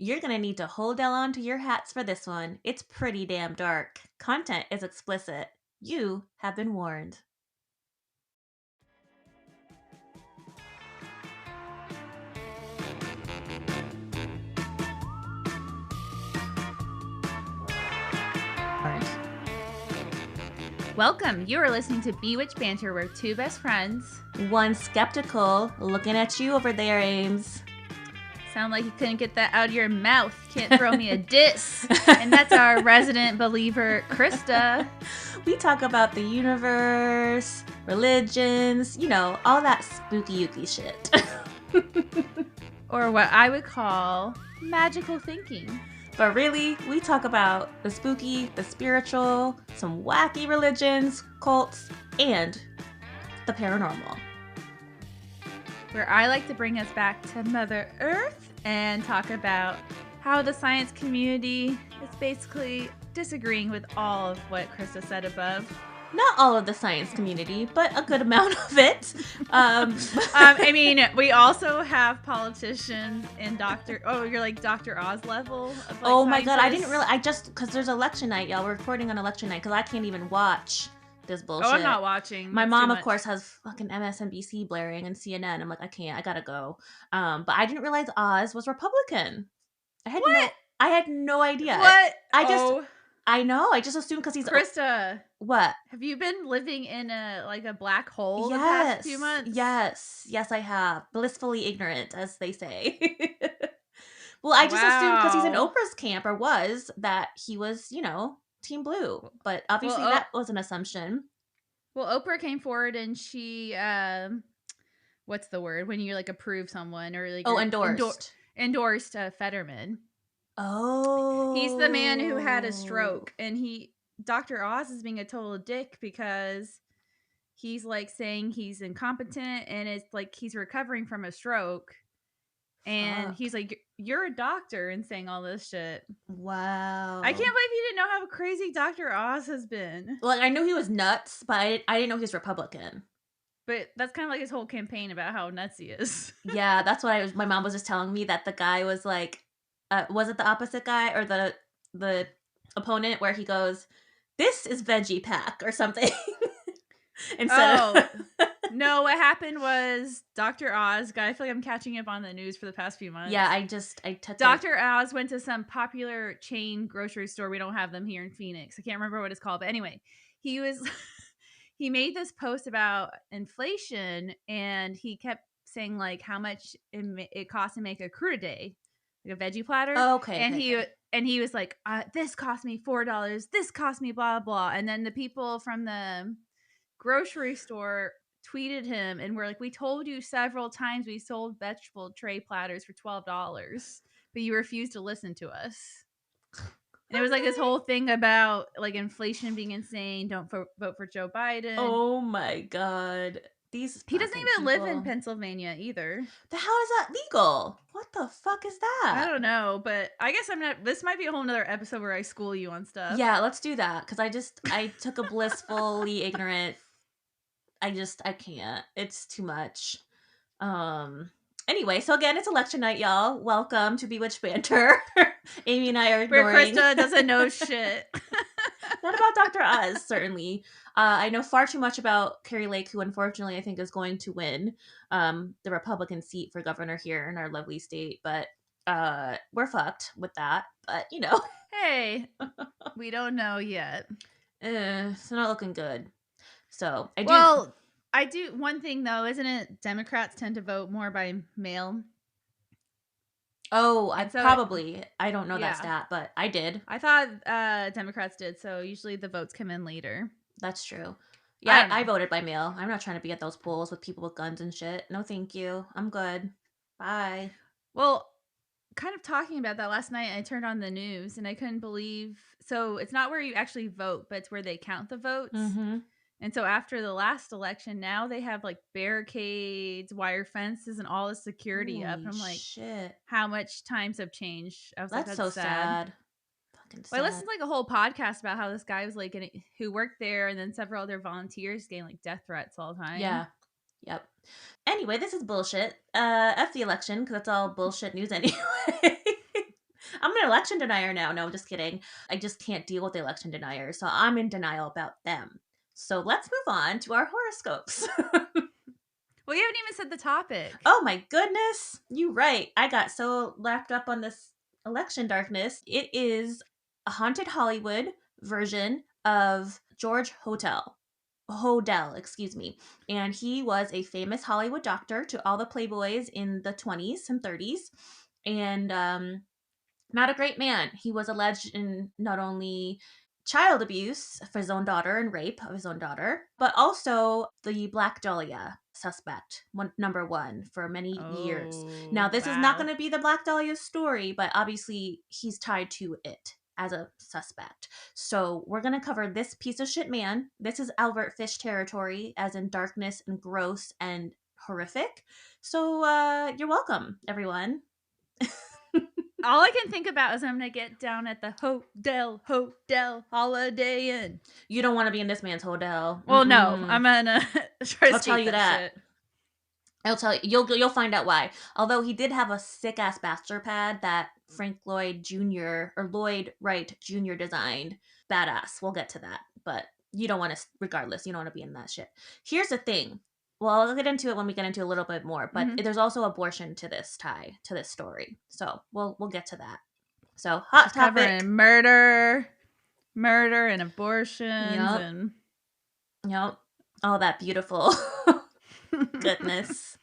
You're going to need to hold on to your hats for this one. It's pretty damn dark. Content is explicit. You have been warned. Welcome. You are listening to BewitchedBanter, where two best friends, one skeptical, looking at you over there, Ames. Sound like you couldn't get that out of your mouth. Can't throw me a diss. And that's our resident believer, Krista. We talk about the universe, religions, all that spooky yuki shit. Or what I would call magical thinking. But really, we talk about the spooky, the spiritual, some wacky religions, cults, and the paranormal. Where I like to bring us back to Mother Earth and talk about how the science community is basically disagreeing with all of what Krista said above. Not all of the science community, but a good amount of it. I mean, we also have politicians and you're like Dr. Oz level of like oh my god, scientists. because there's election night, y'all. We're recording on election night because I can't even watch this bullshit. Oh, I'm not watching. My mom, of course, has fucking MSNBC blaring and CNN. I'm like, I can't, I gotta go. But I didn't realize Oz was Republican. I had no idea. What? I know. I just assumed because he's Krista. What? Have you been living in a black hole the past few months? Yes, I have. Blissfully ignorant, as they say. Well, I just assumed because he's in Oprah's camp, or was, that he was, Team Blue. But obviously that was an assumption. Well, Oprah came forward and she, what's the word? When you approve someone or endorsed Fetterman. Oh. He's the man who had a stroke, and Dr. Oz is being a total dick because he's saying he's incompetent, and it's he's recovering from a stroke. And he's like, you're a doctor, and saying all this shit. Wow. I can't believe you didn't know how crazy Dr. Oz has been. Well, I knew he was nuts, but I didn't know he was Republican. But that's kind of his whole campaign about how nuts he is. Yeah, that's what my mom was just telling me, that the guy was like, was it the opposite guy or the opponent, where he goes, this is veggie pack or something? No, what happened was Dr. Oz, I feel like I'm catching up on the news for the past few months. Yeah, Dr. Oz went to some popular chain grocery store. We don't have them here in Phoenix. I can't remember what it's called. But anyway, he made this post about inflation, and he kept saying how much it costs to make a crude a day, like a veggie platter. Oh, okay. And he was like, this cost me $4. This cost me blah, blah. And then the people from the grocery store tweeted him and were like, we told you several times we sold vegetable tray platters for $12, but you refused to listen to us. And it was this whole thing about inflation being insane. Don't vote for Joe Biden. Oh my god. He doesn't even live in Pennsylvania either. How is that legal? What the fuck is that? I don't know, but I guess this might be a whole nother episode where I school you on stuff. Yeah, let's do that, because I took a blissfully ignorant. I can't. It's too much. Anyway, so again, it's election night, y'all. Welcome to BewitchedBanter. Amy and I are ignoring. Where Krista doesn't know shit. Not about Dr. Oz, certainly. I know far too much about Carrie Lake, who unfortunately I think is going to win the Republican seat for governor here in our lovely state. But we're fucked with that. But, Hey, we don't know yet. It's not looking good. So, I do. One thing, though, isn't it Democrats tend to vote more by mail? Oh, I don't know that stat, but I did. I thought Democrats did, so usually the votes come in later. That's true. Yeah, I voted by mail. I'm not trying to be at those polls with people with guns and shit. No, thank you. I'm good. Bye. Well, kind of talking about that last night, I turned on the news and I couldn't believe. So it's not where you actually vote, but it's where they count the votes. Mm-hmm. And so after the last election, now they have barricades, wire fences, and all the security up. And I'm like, shit. How much times have changed? I was that's so sad. Fucking sad. Well, I listened to a whole podcast about how this guy was who worked there, and then several other volunteers getting death threats all the time. Yeah. Yep. Anyway, this is bullshit. F the election, because that's all bullshit news anyway. an election denier now. No, I'm just kidding. I just can't deal with the election deniers, so I'm in denial about them. So let's move on to our horoscopes. Well, you haven't even said the topic. Oh my goodness. You right. I got so wrapped up on this election darkness. It is a haunted Hollywood version of George Hodel, excuse me. And he was a famous Hollywood doctor to all the playboys in the 20s and 30s. And not a great man. He was alleged in not only child abuse for his own daughter and rape of his own daughter, but also the Black Dahlia suspect, number one, for many years. Now, this is not going to be the Black Dahlia story, but obviously he's tied to it as a suspect. So we're going to cover this piece of shit man. This is Albert Fish territory, as in darkness and gross and horrific. So you're welcome, everyone. All I can think about is I'm going to get down at the Holdel Holiday Inn. You don't want to be in this man's Hodel. Well, no, I'm going to try to I'll tell you that. shit. I'll tell you. You'll find out why. Although he did have a sick ass bachelor pad that Frank Lloyd Jr. or Lloyd Wright Jr. designed. Badass. We'll get to that. But you don't want to, regardless, you don't want to be in that shit. Here's the thing. Well, I'll get into it when we get into a little bit more, but there's also abortion to this story. So we'll get to that. So hot topic. Covering murder and abortions Yep. All that beautiful goodness.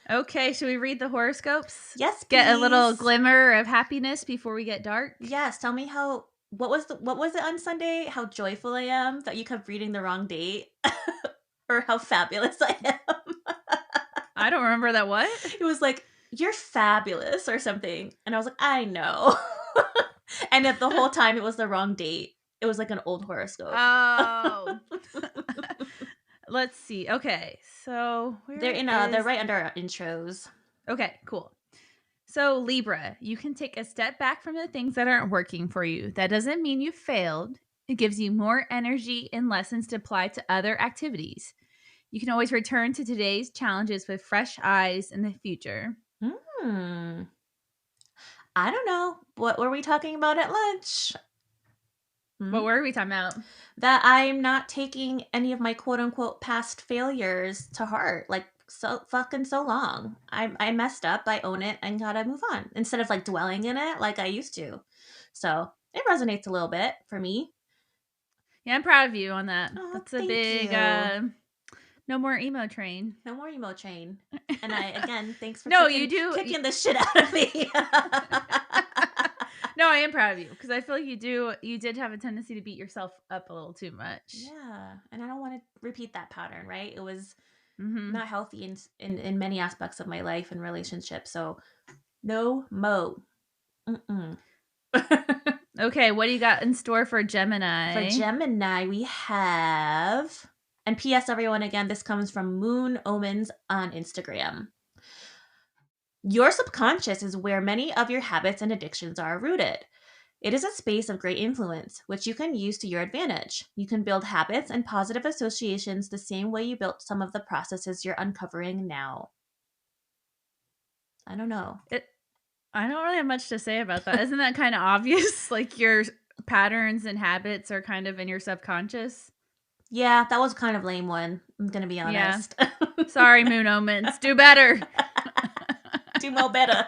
Okay, should we read the horoscopes? Yes, please. Get a little glimmer of happiness before we get dark? Yes, tell me what was it on Sunday? How joyful I am that you kept reading the wrong date. Or how fabulous I am. I don't remember that. What? It was like, you're fabulous or something. And I was like, I know. And the whole time it was the wrong date. It was like an old horoscope. Oh. Let's see. Okay. So they're right under our intros. Okay, cool. So Libra, you can take a step back from the things that aren't working for you. That doesn't mean you failed. It gives you more energy and lessons to apply to other activities. You can always return to today's challenges with fresh eyes in the future. I don't know. What were we talking about at lunch? What were we talking about? That I'm not taking any of my quote unquote past failures to heart. Like, so long. I messed up. I own it and gotta move on instead of like dwelling in it like I used to. So it resonates a little bit for me. Yeah, I'm proud of you on that. Oh, that's a big no more emo train. No more emo train. And thanks for kicking the shit out of me. No, I am proud of you because I feel like you did have a tendency to beat yourself up a little too much. Yeah. And I don't want to repeat that pattern, right? It was not healthy in many aspects of my life and relationships. So no mo. Okay, what do you got in store for Gemini? For Gemini, we have, and P.S. everyone, again, this comes from Moon Omens on Instagram. Your subconscious is where many of your habits and addictions are rooted. It is a space of great influence, which you can use to your advantage. You can build habits and positive associations the same way you built some of the processes you're uncovering now. I don't know. I don't really have much to say about that. Isn't that kind of obvious? Like your patterns and habits are kind of in your subconscious? Yeah, that was kind of lame one. I'm going to be honest. Yeah. Sorry, Moon Omens. Do better. Do more better.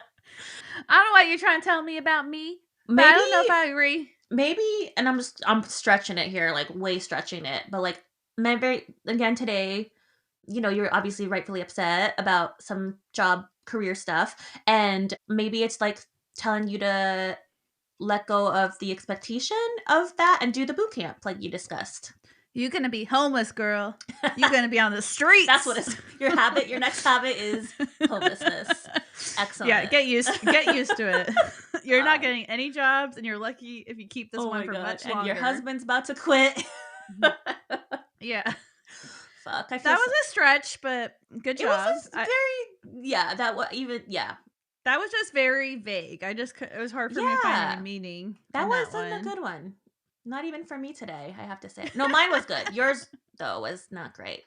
I don't know what you're trying to tell me about me. Maybe, I don't know if I agree. Maybe, and I'm stretching it here, like way stretching it. But like, maybe again today, you're obviously rightfully upset about some job career stuff, and maybe it's like telling you to let go of the expectation of that and do the boot camp like you discussed. You're gonna be homeless, girl. You're gonna be on the streets. That's what it's your habit. Your next habit is homelessness. Excellent. Yeah, get used to it. You're not getting any jobs, and you're lucky if you keep this one for much longer. And your husband's about to quit. Yeah. Fuck. That was a stretch, but good job. It was that was just very vague. It was hard for me to find any meaning. That wasn't a good one. Not even for me today, I have to say. No, mine was good. Yours, though, was not great.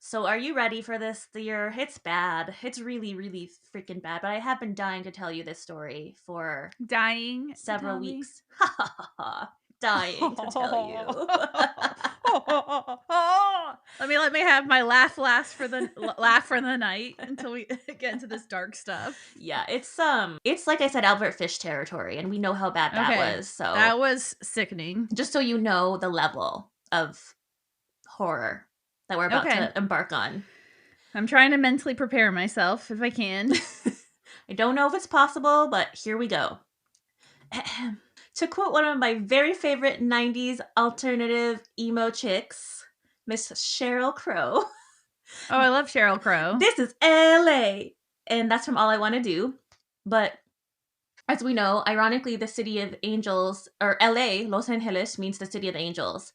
So are you ready for this? It's bad. It's really, really freaking bad. But I have been dying to tell you this story for Dying. To several tell me? weeks. Ha ha ha ha. Dying to tell you. Let me have my laugh last for the laugh for the night until we get into this dark stuff. Yeah, it's like I said, Albert Fish territory, and we know how bad that was. So that was sickening. Just so you know the level of horror that we're about to embark on. I'm trying to mentally prepare myself if I can. I don't know if it's possible, but here we go. To quote one of my very favorite 90s alternative emo chicks, Miss Sheryl Crow. Oh, I love Sheryl Crow. This is LA. And that's from All I Want to Do. But as we know, ironically, the city of angels, or LA, Los Angeles, means the city of angels.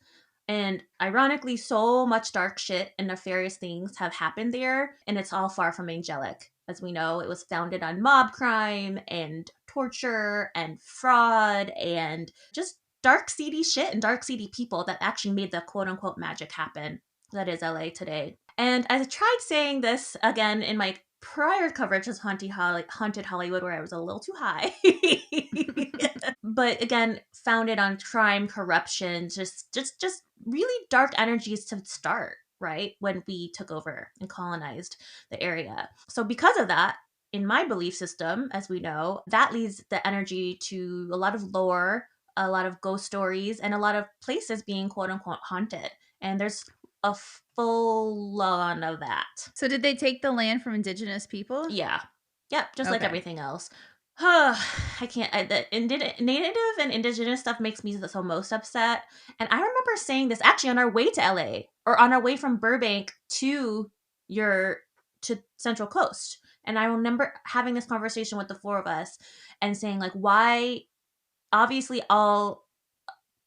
And ironically, so much dark shit and nefarious things have happened there, and it's all far from angelic. As we know, it was founded on mob crime and torture and fraud and just dark, seedy shit and dark, seedy people that actually made the quote-unquote magic happen. That is LA today. And I tried saying this again in my prior coverage as Haunted Hollywood, where I was a little too high. But again, founded on crime, corruption, just really dark energies to start, right? When we took over and colonized the area. So because of that, in my belief system, as we know, that leads the energy to a lot of lore, a lot of ghost stories, and a lot of places being quote unquote haunted. And there's a full on of that. So did they take the land from indigenous people? Yeah. Yep, just like everything else. I can't. The native and indigenous stuff makes me so most upset. And I remember saying this actually on our way to LA, or on our way from Burbank to Central Coast. And I remember having this conversation with the four of us and saying, like, why? Obviously, all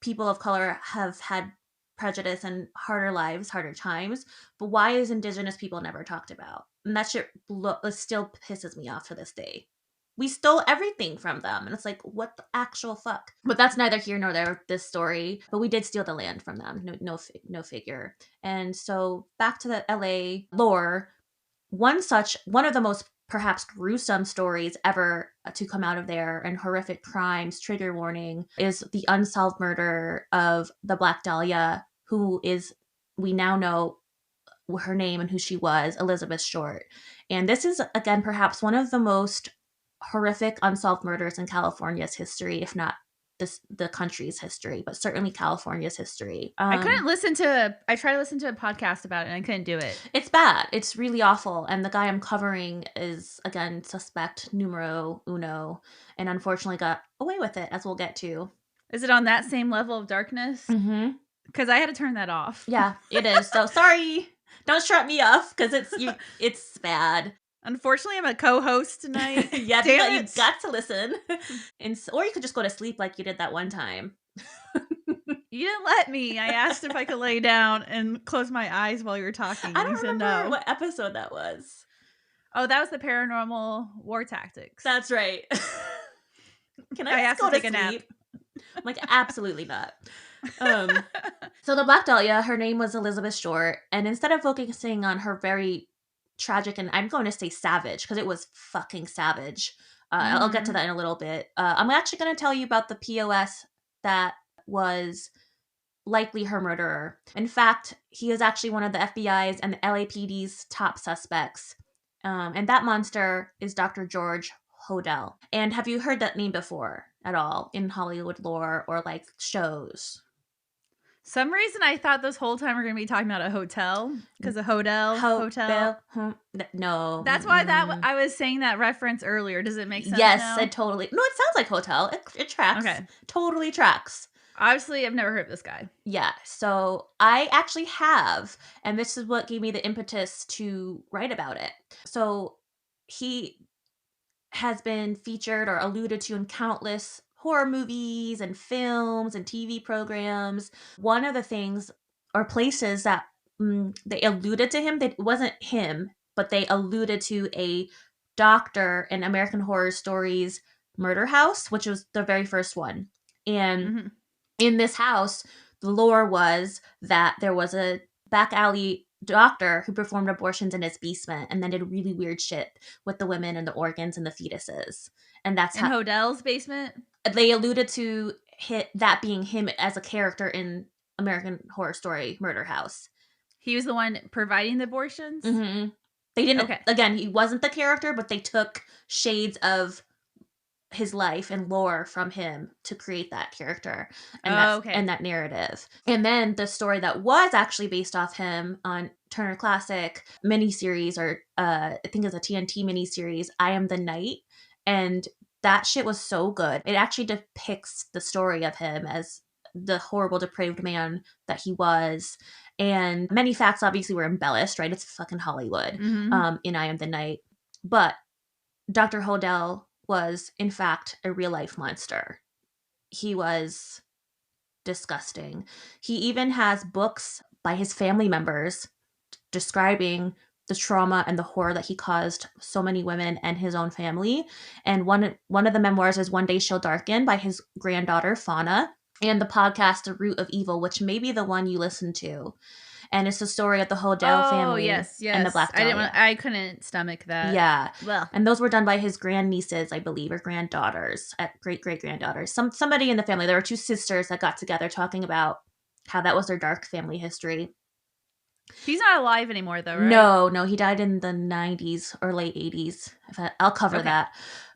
people of color have had prejudice and harder lives, harder times, but why is indigenous people never talked about? And that shit still pisses me off to this day. We stole everything from them, and it's like, what the actual fuck? But that's neither here nor there, this story. But we did steal the land from them, no figure. And so back to the LA lore, one of the most perhaps gruesome stories ever to come out of there, and horrific crimes, trigger warning, is the unsolved murder of the Black Dahlia, who is, we now know her name and who she was, Elizabeth Short. And this is, again, perhaps one of the most horrific unsolved murders in California's history, if not the country's history, but certainly California's history. I tried to listen to a podcast about it and I couldn't do it. It's bad. It's really awful. And the guy I'm covering is, again, suspect numero uno, and unfortunately got away with it, as we'll get to. Is it on that same level of darkness? Mm-hmm. Because I had to turn that off. Yeah, it is. So sorry. Don't shut me off, because it's bad. Unfortunately, I'm a co-host tonight. Yeah, but you got to listen. Or you could just go to sleep like you did that one time. You didn't let me. I asked if I could lay down and close my eyes while you were talking. I don't remember no. what episode that was. Oh, that was the paranormal war tactics. That's right. Can I just go to sleep? A nap? I'm like, absolutely not. So the Black Dahlia, her name was Elizabeth Short, and instead of focusing on her very tragic, and I'm going to say savage, because it was fucking savage. I'll get to that in a little bit. I'm actually going to tell you about the POS that was likely her murderer. In fact, he is actually one of the FBI's and the LAPD's top suspects. And that monster is Dr. George Hodel. And have you heard that name before at all in Hollywood lore or like shows? Some reason I thought this whole time we're going to be talking about a hotel, because a Hodel hotel. No. That's why I was saying that reference earlier. Does it make sense? Yes, now? it totally. No, it sounds like hotel. It tracks. Okay. Totally tracks. Obviously, I've never heard of this guy. Yeah. So I actually have, and this is what gave me the impetus to write about it. So he has been featured or alluded to in countless horror movies and films and TV programs. One of the things or places that they alluded to him, that wasn't him, but they alluded to a doctor in American Horror Stories Murder House, which was the very first one. And in this house, the lore was that there was a back alley doctor who performed abortions in his basement and then did really weird shit with the women and the organs and the fetuses. And that's In how Hodel's basement? they alluded to that being him as a character in American Horror Story Murder House. He was the one providing the abortions? Mm-hmm. They didn't, Okay. again, he wasn't the character, but they took shades of his life and lore from him to create that character and and that narrative. And then the story that was actually based off him on Turner Classic miniseries, or I think it's a TNT miniseries, I Am the Night. And that shit was so good. It actually depicts the story of him as the horrible, depraved man that he was. And many facts obviously were embellished, right? It's fucking Hollywood. In I Am the Night. But Dr. Hodel was, in fact, a real-life monster. He was disgusting. He even has books by his family members describing the trauma and the horror that he caused so many women and his own family. And one of the memoirs is One Day She'll Darken by his granddaughter, Fauna, and the podcast The Root of Evil, which may be the one you listen to. And it's the story of the Hodel family and the Black Dahlia. I couldn't stomach that. Yeah. Well, and those were done by his grandnieces, I believe, or granddaughters, great-great-granddaughters. Somebody in the family. There were two sisters that got together talking about how that was their dark family history. He's not alive anymore, though, right? No. He died in the 90s or late 80s. I'll cover that.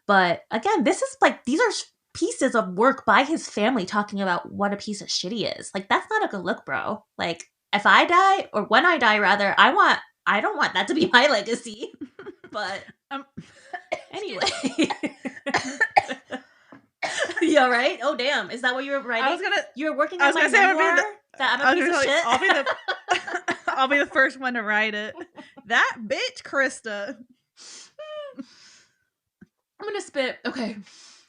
But again, this is like, these are pieces of work by his family talking about what a piece of shit he is. Like, that's not a good look, bro. Like, if I die, or when I die, rather, I don't want that to be my legacy. But anyway. You all right? Oh, damn. Is that what you were writing? You were working on my memoir? That I'm a piece of shit? I'll be the first one to write it. That bitch, Krista. I'm gonna spit. Okay.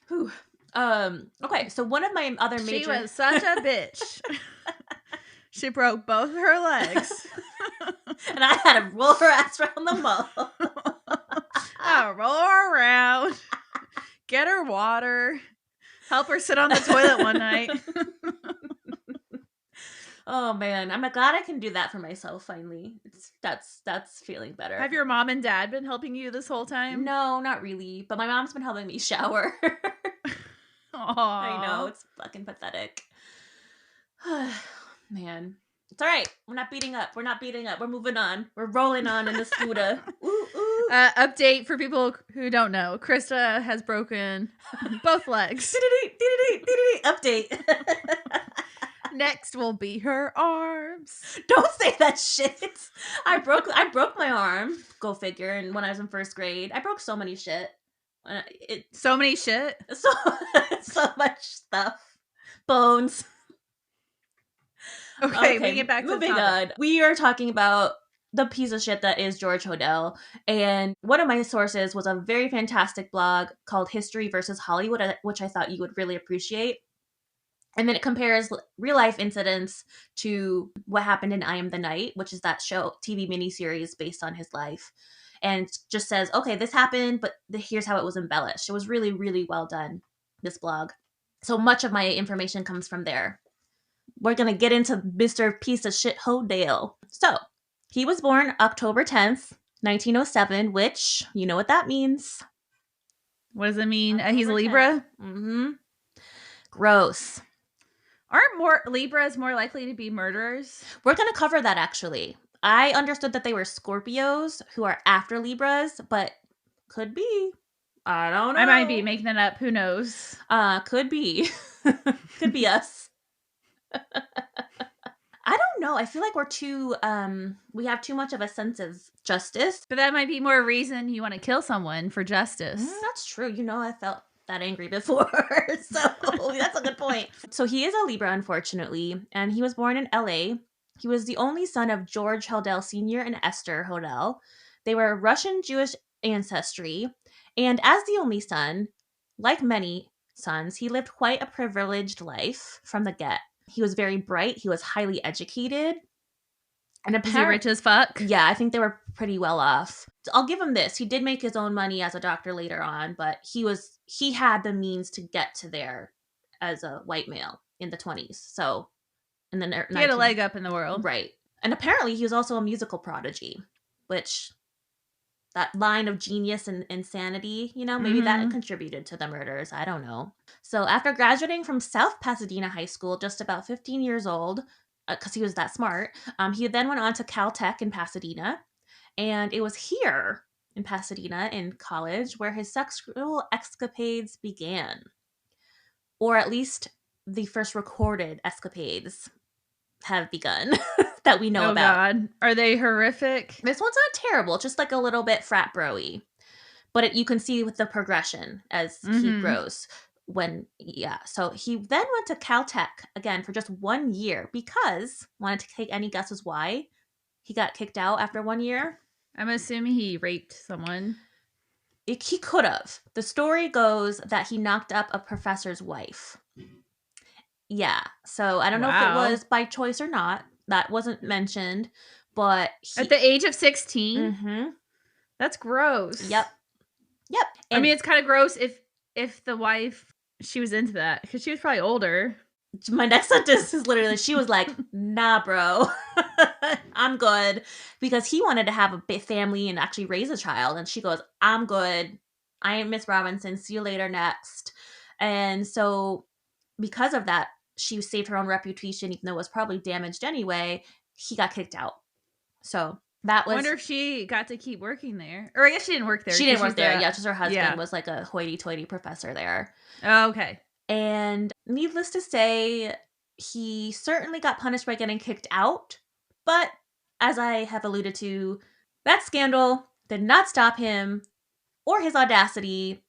Whew. Okay, so one of my other major... She was such a bitch. She broke both her legs. And I had to roll her ass around the mall. I'll roll her around. Get her water. Help her sit on the toilet one night. Oh man, I'm glad I can do that for myself finally. That's feeling better. Have your mom and dad been helping you this whole time? No, not really. But my mom's been helping me shower. I know, it's fucking pathetic. Man. It's all right. We're not beating up. We're moving on. We're rolling on in the scooter. Ooh, ooh. Update for people who don't know. Krista has broken both legs. Update. Next will be her arms. Don't say that shit. I broke my arm. Go figure. And when I was in first grade, I broke so many shit. So many shit. So much stuff. Bones. Okay, we get back to moving on. We are talking about the piece of shit that is George Hodel. And one of my sources was a very fantastic blog called History versus Hollywood, which I thought you would really appreciate. And then it compares real life incidents to what happened in I Am the Night, which is that TV miniseries based on his life. And just says, okay, this happened, but here's how it was embellished. It was really, really well done, this blog. So much of my information comes from there. We're going to get into Mr. Piece of Shit Hodel. So, he was born October 10th, 1907, which, you know what that means. What does it mean? He's a Libra? Mm-hmm. Gross. Aren't Libras more likely to be murderers? We're going to cover that, actually. I understood that they were Scorpios who are after Libras, but could be. I don't know. I might be making that up. Who knows? Could be. Could be us. I don't know. I feel like we're too, we have too much of a sense of justice. But that might be more reason you want to kill someone for justice. That's true. You know, I felt that angry before. So that's a good point. So he is a Libra, unfortunately, and he was born in LA. He was the only son of George Hodel Sr. and Esther Hodel. They were Russian Jewish ancestry. And as the only son, like many sons, he lived quite a privileged life from the get. He was very bright. He was highly educated. And apparently, is he rich as fuck? Yeah, I think they were pretty well off. I'll give him this. He did make his own money as a doctor later on, but he had the means to get to there as a white male in the 20s. So, and then he had a leg up in the world. Right. And apparently he was also a musical prodigy, which that line of genius and insanity, maybe that contributed to the murders. I don't know. So after graduating from South Pasadena High School, just about 15 years old, because he was that smart, he then went on to Caltech in Pasadena. And it was here in Pasadena in college where his sexual escapades began. Or at least the first recorded escapades have begun that we know about. Oh God. Are they horrific? This one's not terrible, just like a little bit frat bro-y. But you can see with the progression as he grows. So he then went to Caltech again for just 1 year because, wanted to take any guesses why he got kicked out after 1 year? I'm assuming he raped someone. He could have. The story goes that he knocked up a professor's wife. Yeah. So I don't know if it was by choice or not. That wasn't mentioned. But at the age of 16? Mm-hmm. That's gross. Yep. And I mean, it's kind of gross if the wife, she was into that. Because she was probably older. My next sentence is literally, she was like, nah, bro, I'm good. Because he wanted to have a big family and actually raise a child. And she goes, I'm good. I ain't Miss Robinson. See you later, next. And so because of that, she saved her own reputation, even though it was probably damaged anyway. He got kicked out. So that was... I wonder if she got to keep working there. Or I guess she didn't work there. She didn't work there. Yeah, just her husband was like a hoity-toity professor there. Oh, okay. And needless to say, he certainly got punished by getting kicked out. But as I have alluded to, that scandal did not stop him or his audacity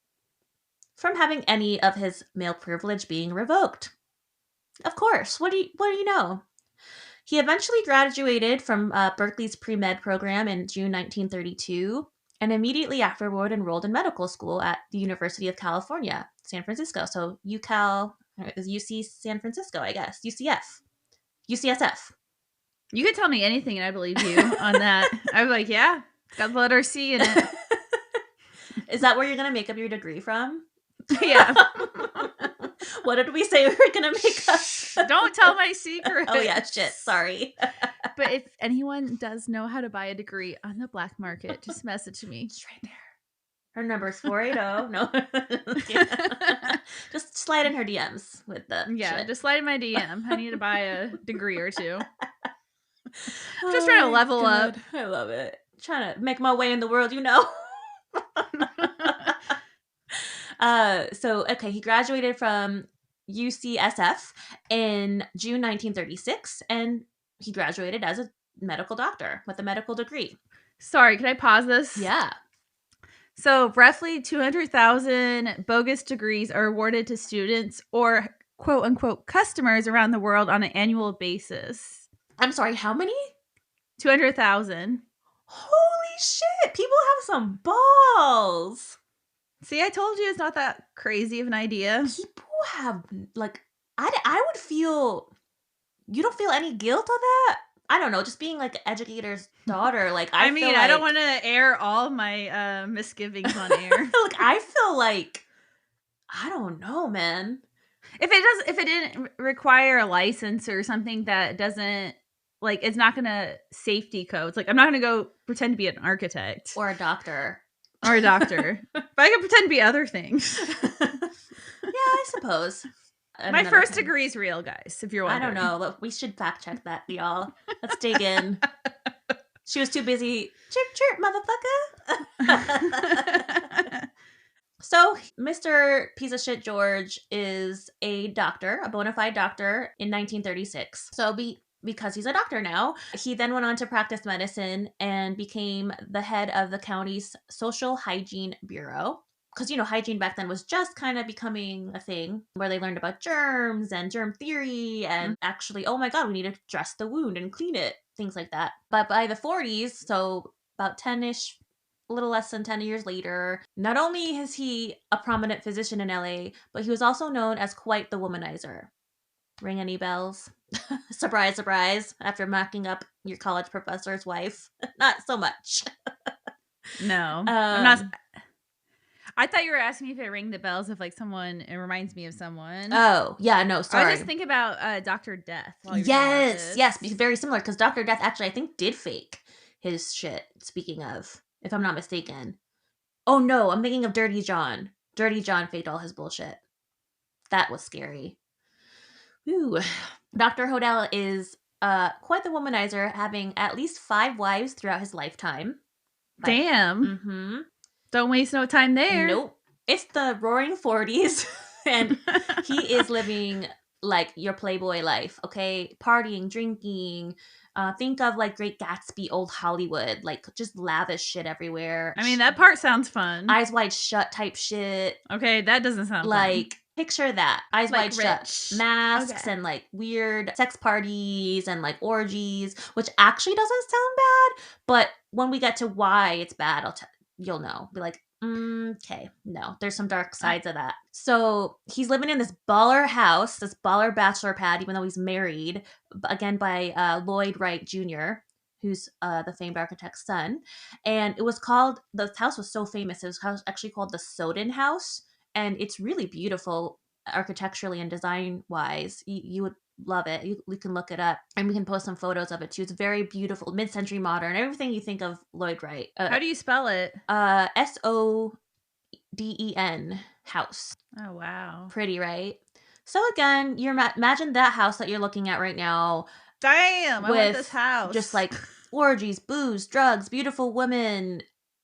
from having any of his male privilege being revoked. Of course. What do you know? He eventually graduated from Berkeley's pre-med program in June 1932, and immediately afterward enrolled in medical school at the University of California, San Francisco. So UC San Francisco, I guess. UCSF. You could tell me anything and I believe you on that. I'm like, yeah, got the letter C in it. Is that where you're going to make up your degree from? Yeah. What did we say we were going to make up? Don't tell my secret. Oh, yeah, shit. Sorry. But if anyone does know how to buy a degree on the black market, just message me. It's right there. Her number's 480. No. Just slide in her DMs with the shit. Just slide in my DM. I need to buy a degree or two. I'm just trying to level up. I love it. Trying to make my way in the world, Okay, he graduated from UCSF in June 1936, and he graduated as a medical doctor with a medical degree. Sorry, can I pause this? Yeah. So roughly 200,000 bogus degrees are awarded to students or quote unquote customers around the world on an annual basis. I'm sorry, how many? 200,000. Holy shit. People have some balls. See, I told you it's not that crazy of an idea. People have, like, I would feel, you don't feel any guilt on that? I don't know, just being like an educator's daughter, like I mean, I don't want to air all my misgivings on air. Like I feel like, I don't know, man. If it didn't require a license or something that doesn't, like, it's not gonna safety codes. Like, I'm not gonna go pretend to be an architect or a doctor. But I can pretend to be other things. Yeah, I suppose. My first degree is real, guys, if you're wondering. I don't know. Look, we should fact check that, y'all. Let's dig in. She was too busy. Chirp, chirp, motherfucker. So, Mr. Piece of Shit George is a doctor, a bona fide doctor in 1936. So, because he's a doctor now, he then went on to practice medicine and became the head of the county's Social Hygiene Bureau. Because, hygiene back then was just kind of becoming a thing where they learned about germs and germ theory and actually, oh my God, we need to dress the wound and clean it, things like that. But by the 40s, so about 10-ish, a little less than 10 years later, not only is he a prominent physician in LA, but he was also known as quite the womanizer. Ring any bells? Surprise, surprise. After mocking up your college professor's wife. Not so much. No. I'm not... I thought you were asking me if it rang the bells if like someone. It reminds me of someone. Oh, yeah, no, I sorry. was just thinking about Dr. Death while you're talking about this. Yes, very similar because Dr. Death actually I think did fake his shit. Speaking of, if I'm not mistaken. Oh no, I'm thinking of Dirty John. Dirty John faked all his bullshit. That was scary. Ooh. Dr. Hodel is quite the womanizer, having at least 5 wives throughout his lifetime. Damn. Mm-hmm. Don't waste no time there. Nope. It's the roaring 40s, and he is living like your Playboy life, okay? Partying, drinking. Think of like Great Gatsby, old Hollywood, like just lavish shit everywhere. I mean, that part sounds fun. Eyes wide shut type shit. Okay, that doesn't sound like fun. picture that, eyes Like wide rich. shut, masks and like weird sex parties and like orgies, which actually doesn't sound bad, but when we get to why it's bad, you'll know. Be like, okay, no, there's some dark sides of that. So he's living in this baller house, this baller bachelor pad, even though he's married, again by Lloyd Wright Jr., who's the famed architect's son. And it was called, the house was so famous, it was actually called the Soden House. And it's really beautiful architecturally and design wise. You would love it. You can look it up, and we can post some photos of it too. It's very beautiful, mid-century modern, everything you think of Lloyd Wright. How do you spell it? Soden house. Oh wow, pretty, right? So again, you're imagine that house that you're looking at right now. Damn, I want this house. Just like orgies, booze, drugs, beautiful women,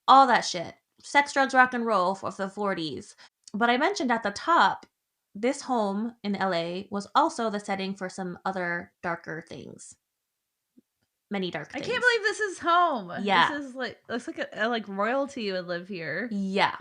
all that shit. Sex, drugs, rock and roll of the 40s. But I mentioned at the top, this home in LA was also the setting for some other darker things. Many dark things. I can't believe this is home. Yeah. This is like, looks like like royalty would live here. Yeah.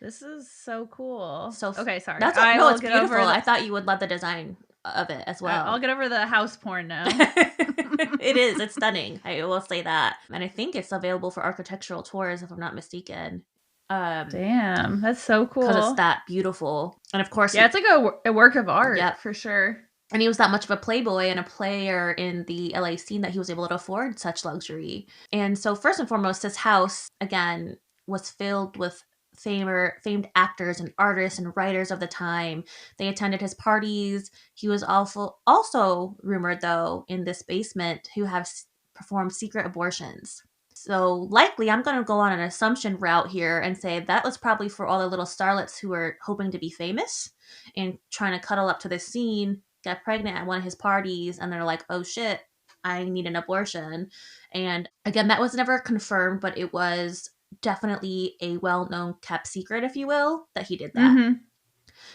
This is so cool. So okay, sorry. No, it's beautiful. I thought you would love the design of it as well. I'll get over the house porn now. It is. It's stunning. I will say that. And I think it's available for architectural tours, if I'm not mistaken. Damn, that's so cool. Because it's that beautiful. And of course... Yeah, it's like a work of art, for sure. And he was that much of a playboy and a player in the LA scene that he was able to afford such luxury. And so first and foremost, this house, again, was filled with famed actors and artists and writers of the time. They attended his parties. He was also rumored, though, in this basement, who have performed secret abortions. So likely, I'm going to go on an assumption route here and say that was probably for all the little starlets who were hoping to be famous and trying to cuddle up to this scene, get pregnant at one of his parties, and they're like, oh shit, I need an abortion. And again, that was never confirmed, but it was definitely a well-known kept secret, if you will, that he did that. Mm-hmm.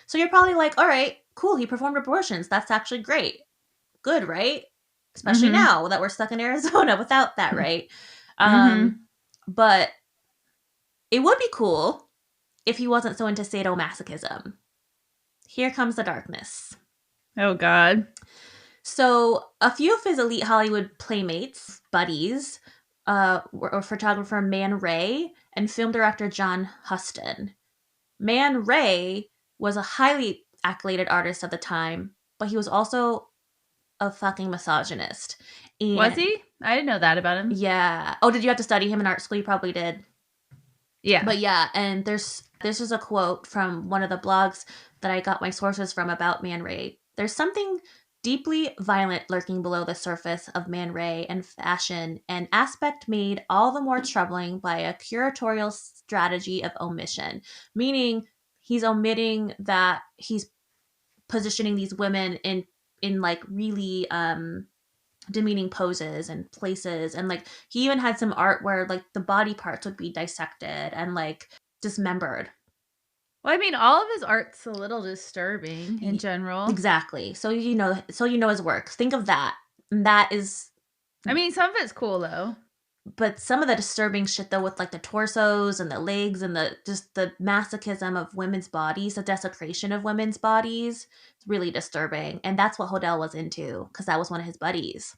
So you're probably like, all right, cool, he performed abortions. That's actually great. Good, right? Especially now that we're stuck in Arizona without that, right? But it would be cool if he wasn't so into sadomasochism. Here comes the darkness. Oh, God. So a few of his elite Hollywood playmates, buddies, were photographer Man Ray and film director John Huston. Man Ray was a highly accoladed artist at the time, but he was also a fucking misogynist. And was he? I didn't know that about him. Yeah. Oh, did you have to study him in art school? You probably did. Yeah. But yeah, and this is a quote from one of the blogs that I got my sources from about Man Ray. There's something deeply violent lurking below the surface of Man Ray and fashion, an aspect made all the more troubling by a curatorial strategy of omission. Meaning, he's omitting that he's positioning these women in like really demeaning poses and places, and like he even had some art where like the body parts would be dissected and like dismembered. Well, I mean, all of his art's a little disturbing in general. Exactly. So you know his works. Think of that. And that is, I mean, some of it's cool though. But some of the disturbing shit though, with like the torsos and the legs and the masochism of women's bodies, the desecration of women's bodies, it's really disturbing. And that's what Hodel was into, because that was one of his buddies.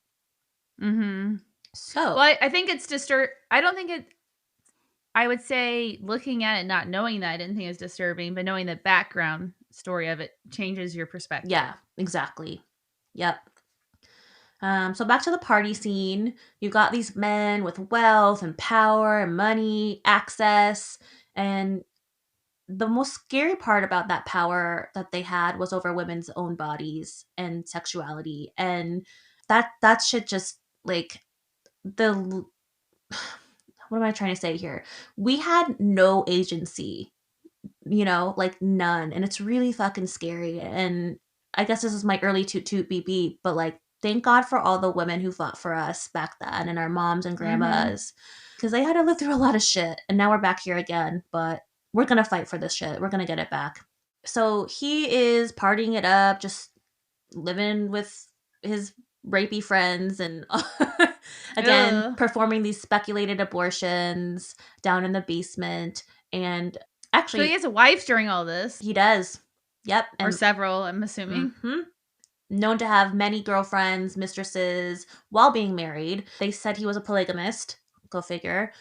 Mm-hmm. So, well, I think it's I don't think it. I would say, looking at it, not knowing that, I didn't think it was disturbing, but knowing the background story of it changes your perspective. Yeah, exactly. Yep. So back to the party scene. You've got these men with wealth and power and money, access, and the most scary part about that power that they had was over women's own bodies and sexuality. And that shit just, like, the what am I trying to say here? We had no agency, like none. And it's really fucking scary. And I guess this is my early toot toot beep beep, but like, thank God for all the women who fought for us back then and our moms and grandmas, because they had to live through a lot of shit. And now we're back here again, but we're going to fight for this shit. We're going to get it back. So he is partying it up, just living with his rapey friends and again performing these speculated abortions down in the basement. And actually, so he has a wife during all this. He does. Yep. Or several, I'm assuming. Known to have many girlfriends, mistresses while being married. They said he was a polygamist. Go figure.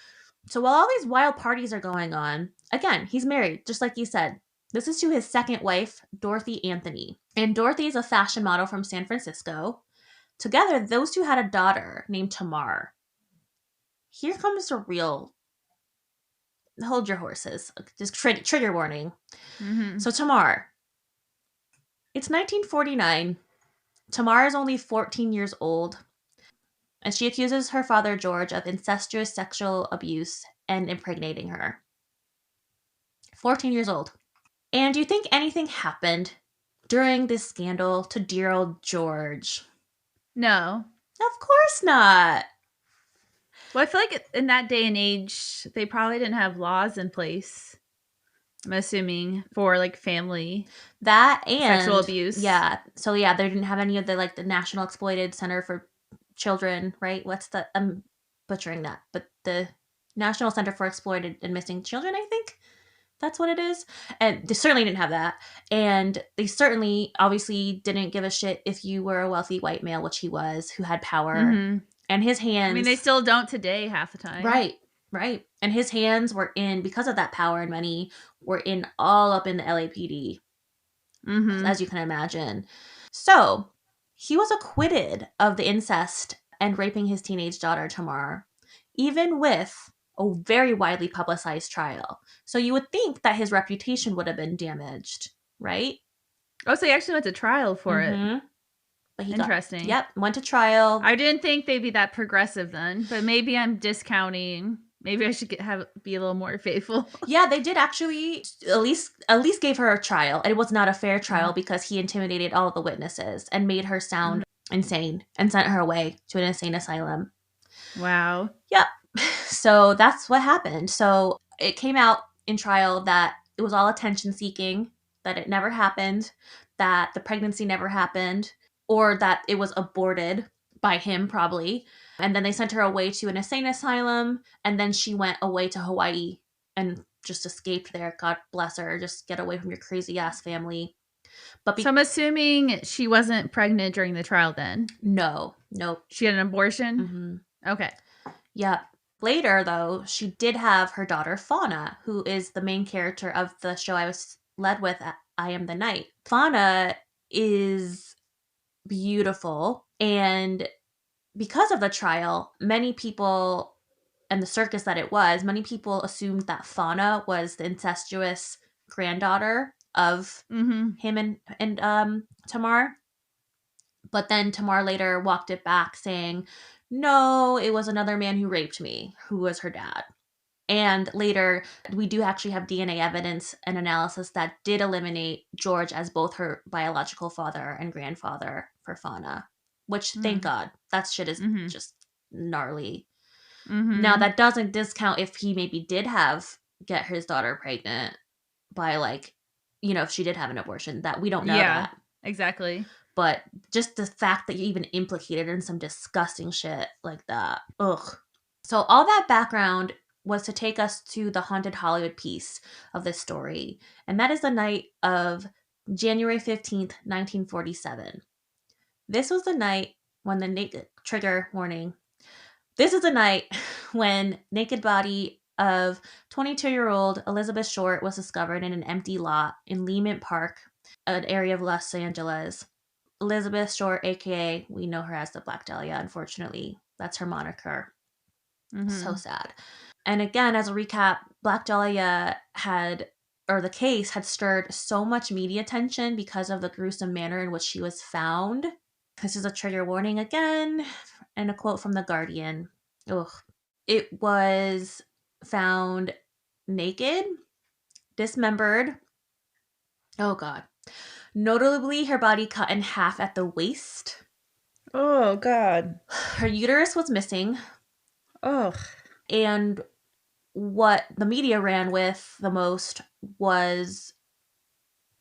So while all these wild parties are going on, again, he's married, just like you said. This is to his second wife, Dorothy Anthony. And Dorothy is a fashion model from San Francisco. Together, those two had a daughter named Tamar. Here comes the real... Hold your horses. Just trigger warning. So Tamar. It's 1949. Tamar is only 14 years old. And she accuses her father, George, of incestuous sexual abuse and impregnating her. 14 years old. And do you think anything happened during this scandal to dear old George? No. Of course not. Well, I feel like in that day and age, they probably didn't have laws in place, I'm assuming, for like family that and sexual abuse. Yeah. So yeah, they didn't have any of the like the National Exploited Center for Children, right? What's the I'm butchering that, but the National Center for Exploited and Missing Children, I think that's what it is. And they certainly didn't have that. And they certainly obviously didn't give a shit if you were a wealthy white male, which he was, who had power. And his hands... I mean, they still don't today half the time. Right. And his hands were in, because of that power and money, were in all up in the LAPD, as you can imagine. So he was acquitted of the incest and raping his teenage daughter, Tamar, even with a very widely publicized trial. So you would think that his reputation would have been damaged, right? Oh, so he actually went to trial for it. But he Interesting. Went to trial. I didn't think they'd be that progressive then, but maybe I'm discounting. Maybe I should be a little more faithful. Yeah, they did actually at least gave her a trial. And it was not a fair trial because he intimidated all of the witnesses and made her sound insane and sent her away to an insane asylum. Wow. Yep. So that's what happened. So it came out in trial that it was all attention seeking, that it never happened, that the pregnancy never happened, or that it was aborted by him probably. And then they sent her away to an insane asylum, and then she went away to Hawaii and just escaped there. God bless her. Just get away from your crazy ass family. But so I'm assuming she wasn't pregnant during the trial then? No. Nope. She had an abortion? Okay. Yeah. Later, though, she did have her daughter, Fauna, who is the main character of the show I was led with, I Am the Night. Fauna is beautiful, and because of the trial, many people, and the circus that it was, many people assumed that Fauna was the incestuous granddaughter of him and Tamar. But then Tamar later walked it back, saying, no, it was another man who raped me, who was her dad. And later, we do actually have DNA evidence and analysis that did eliminate George as both her biological father and grandfather for Fauna, which, thank God, that shit is just gnarly. Now, that doesn't discount if he maybe did get his daughter pregnant by, like, if she did have an abortion, that we don't know that. Exactly. But just the fact that you even implicated in some disgusting shit like that. Ugh. So all that background was to take us to the haunted Hollywood piece of this story. And that is the night of January 15th, 1947. This was the night when trigger warning. This is the night when naked body of 22-year-old Elizabeth Short was discovered in an empty lot in Lehman Park, an area of Los Angeles. Elizabeth Short, aka we know her as the Black Dahlia, unfortunately. That's her moniker. So sad. And again, as a recap, Black Dahlia had or the case had stirred so much media attention because of the gruesome manner in which she was found. This is a trigger warning again, and a quote from The Guardian. Ugh. It was found naked, dismembered. Oh, God. Notably, her body cut in half at the waist. Oh, God. Her uterus was missing. Oh. And what the media ran with the most was,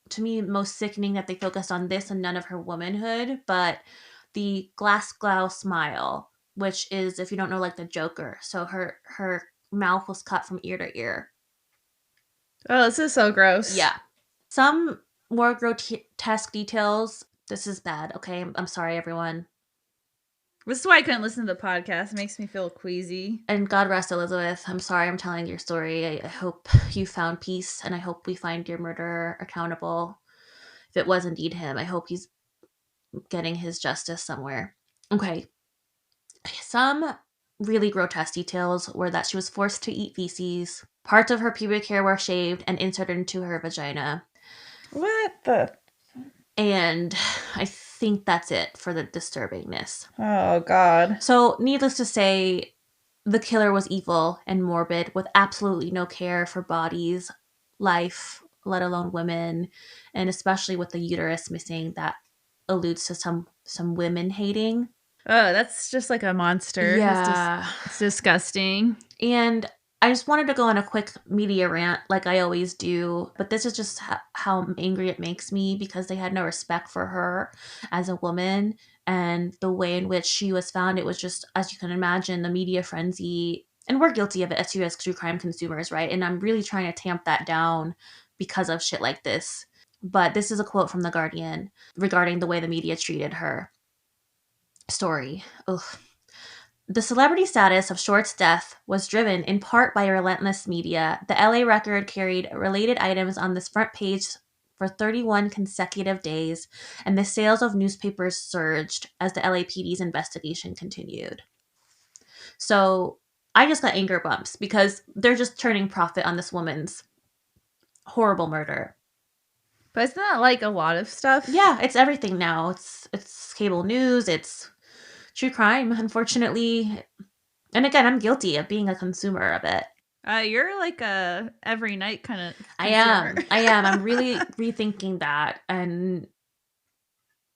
to me, most sickening that they focused on this and none of her womanhood, but the glass smile, which is, if you don't know, like the Joker. So her mouth was cut from ear to ear. Oh, this is so gross. Yeah. Some more grotesque details. This is bad, okay? I'm sorry, everyone. This is why I couldn't listen to the podcast. It makes me feel queasy. And God rest Elizabeth. I'm sorry I'm telling your story. I hope you found peace, and I hope we find your murderer accountable. If it was indeed him, I hope he's getting his justice somewhere. Okay. Some really grotesque details were that she was forced to eat feces, parts of her pubic hair were shaved and inserted into her vagina. What the? And I think that's it for the disturbingness. Oh, God. So, needless to say, the killer was evil and morbid with absolutely no care for bodies, life, let alone women, and especially with the uterus missing, that alludes to some women hating. Oh, that's just like a monster. Yeah. It's disgusting. And I just wanted to go on a quick media rant like I always do, but this is just how angry it makes me, because they had no respect for her as a woman and the way in which she was found. It was just, as you can imagine, the media frenzy, and we're guilty of it too as true crime consumers, right? And I'm really trying to tamp that down because of shit like this. But this is a quote from The Guardian regarding the way the media treated her story. Ugh. The celebrity status of Short's death was driven in part by relentless media. The LA Record carried related items on this front page for 31 consecutive days, and the sales of newspapers surged as the LAPD's investigation continued. So I just got anger bumps because they're just turning profit on this woman's horrible murder. But isn't that like a lot of stuff? Yeah, it's everything now. It's cable news, it's true crime, unfortunately. And again, I'm guilty of being a consumer of it. You're like a every night kind of consumer. I am. I'm really rethinking that. And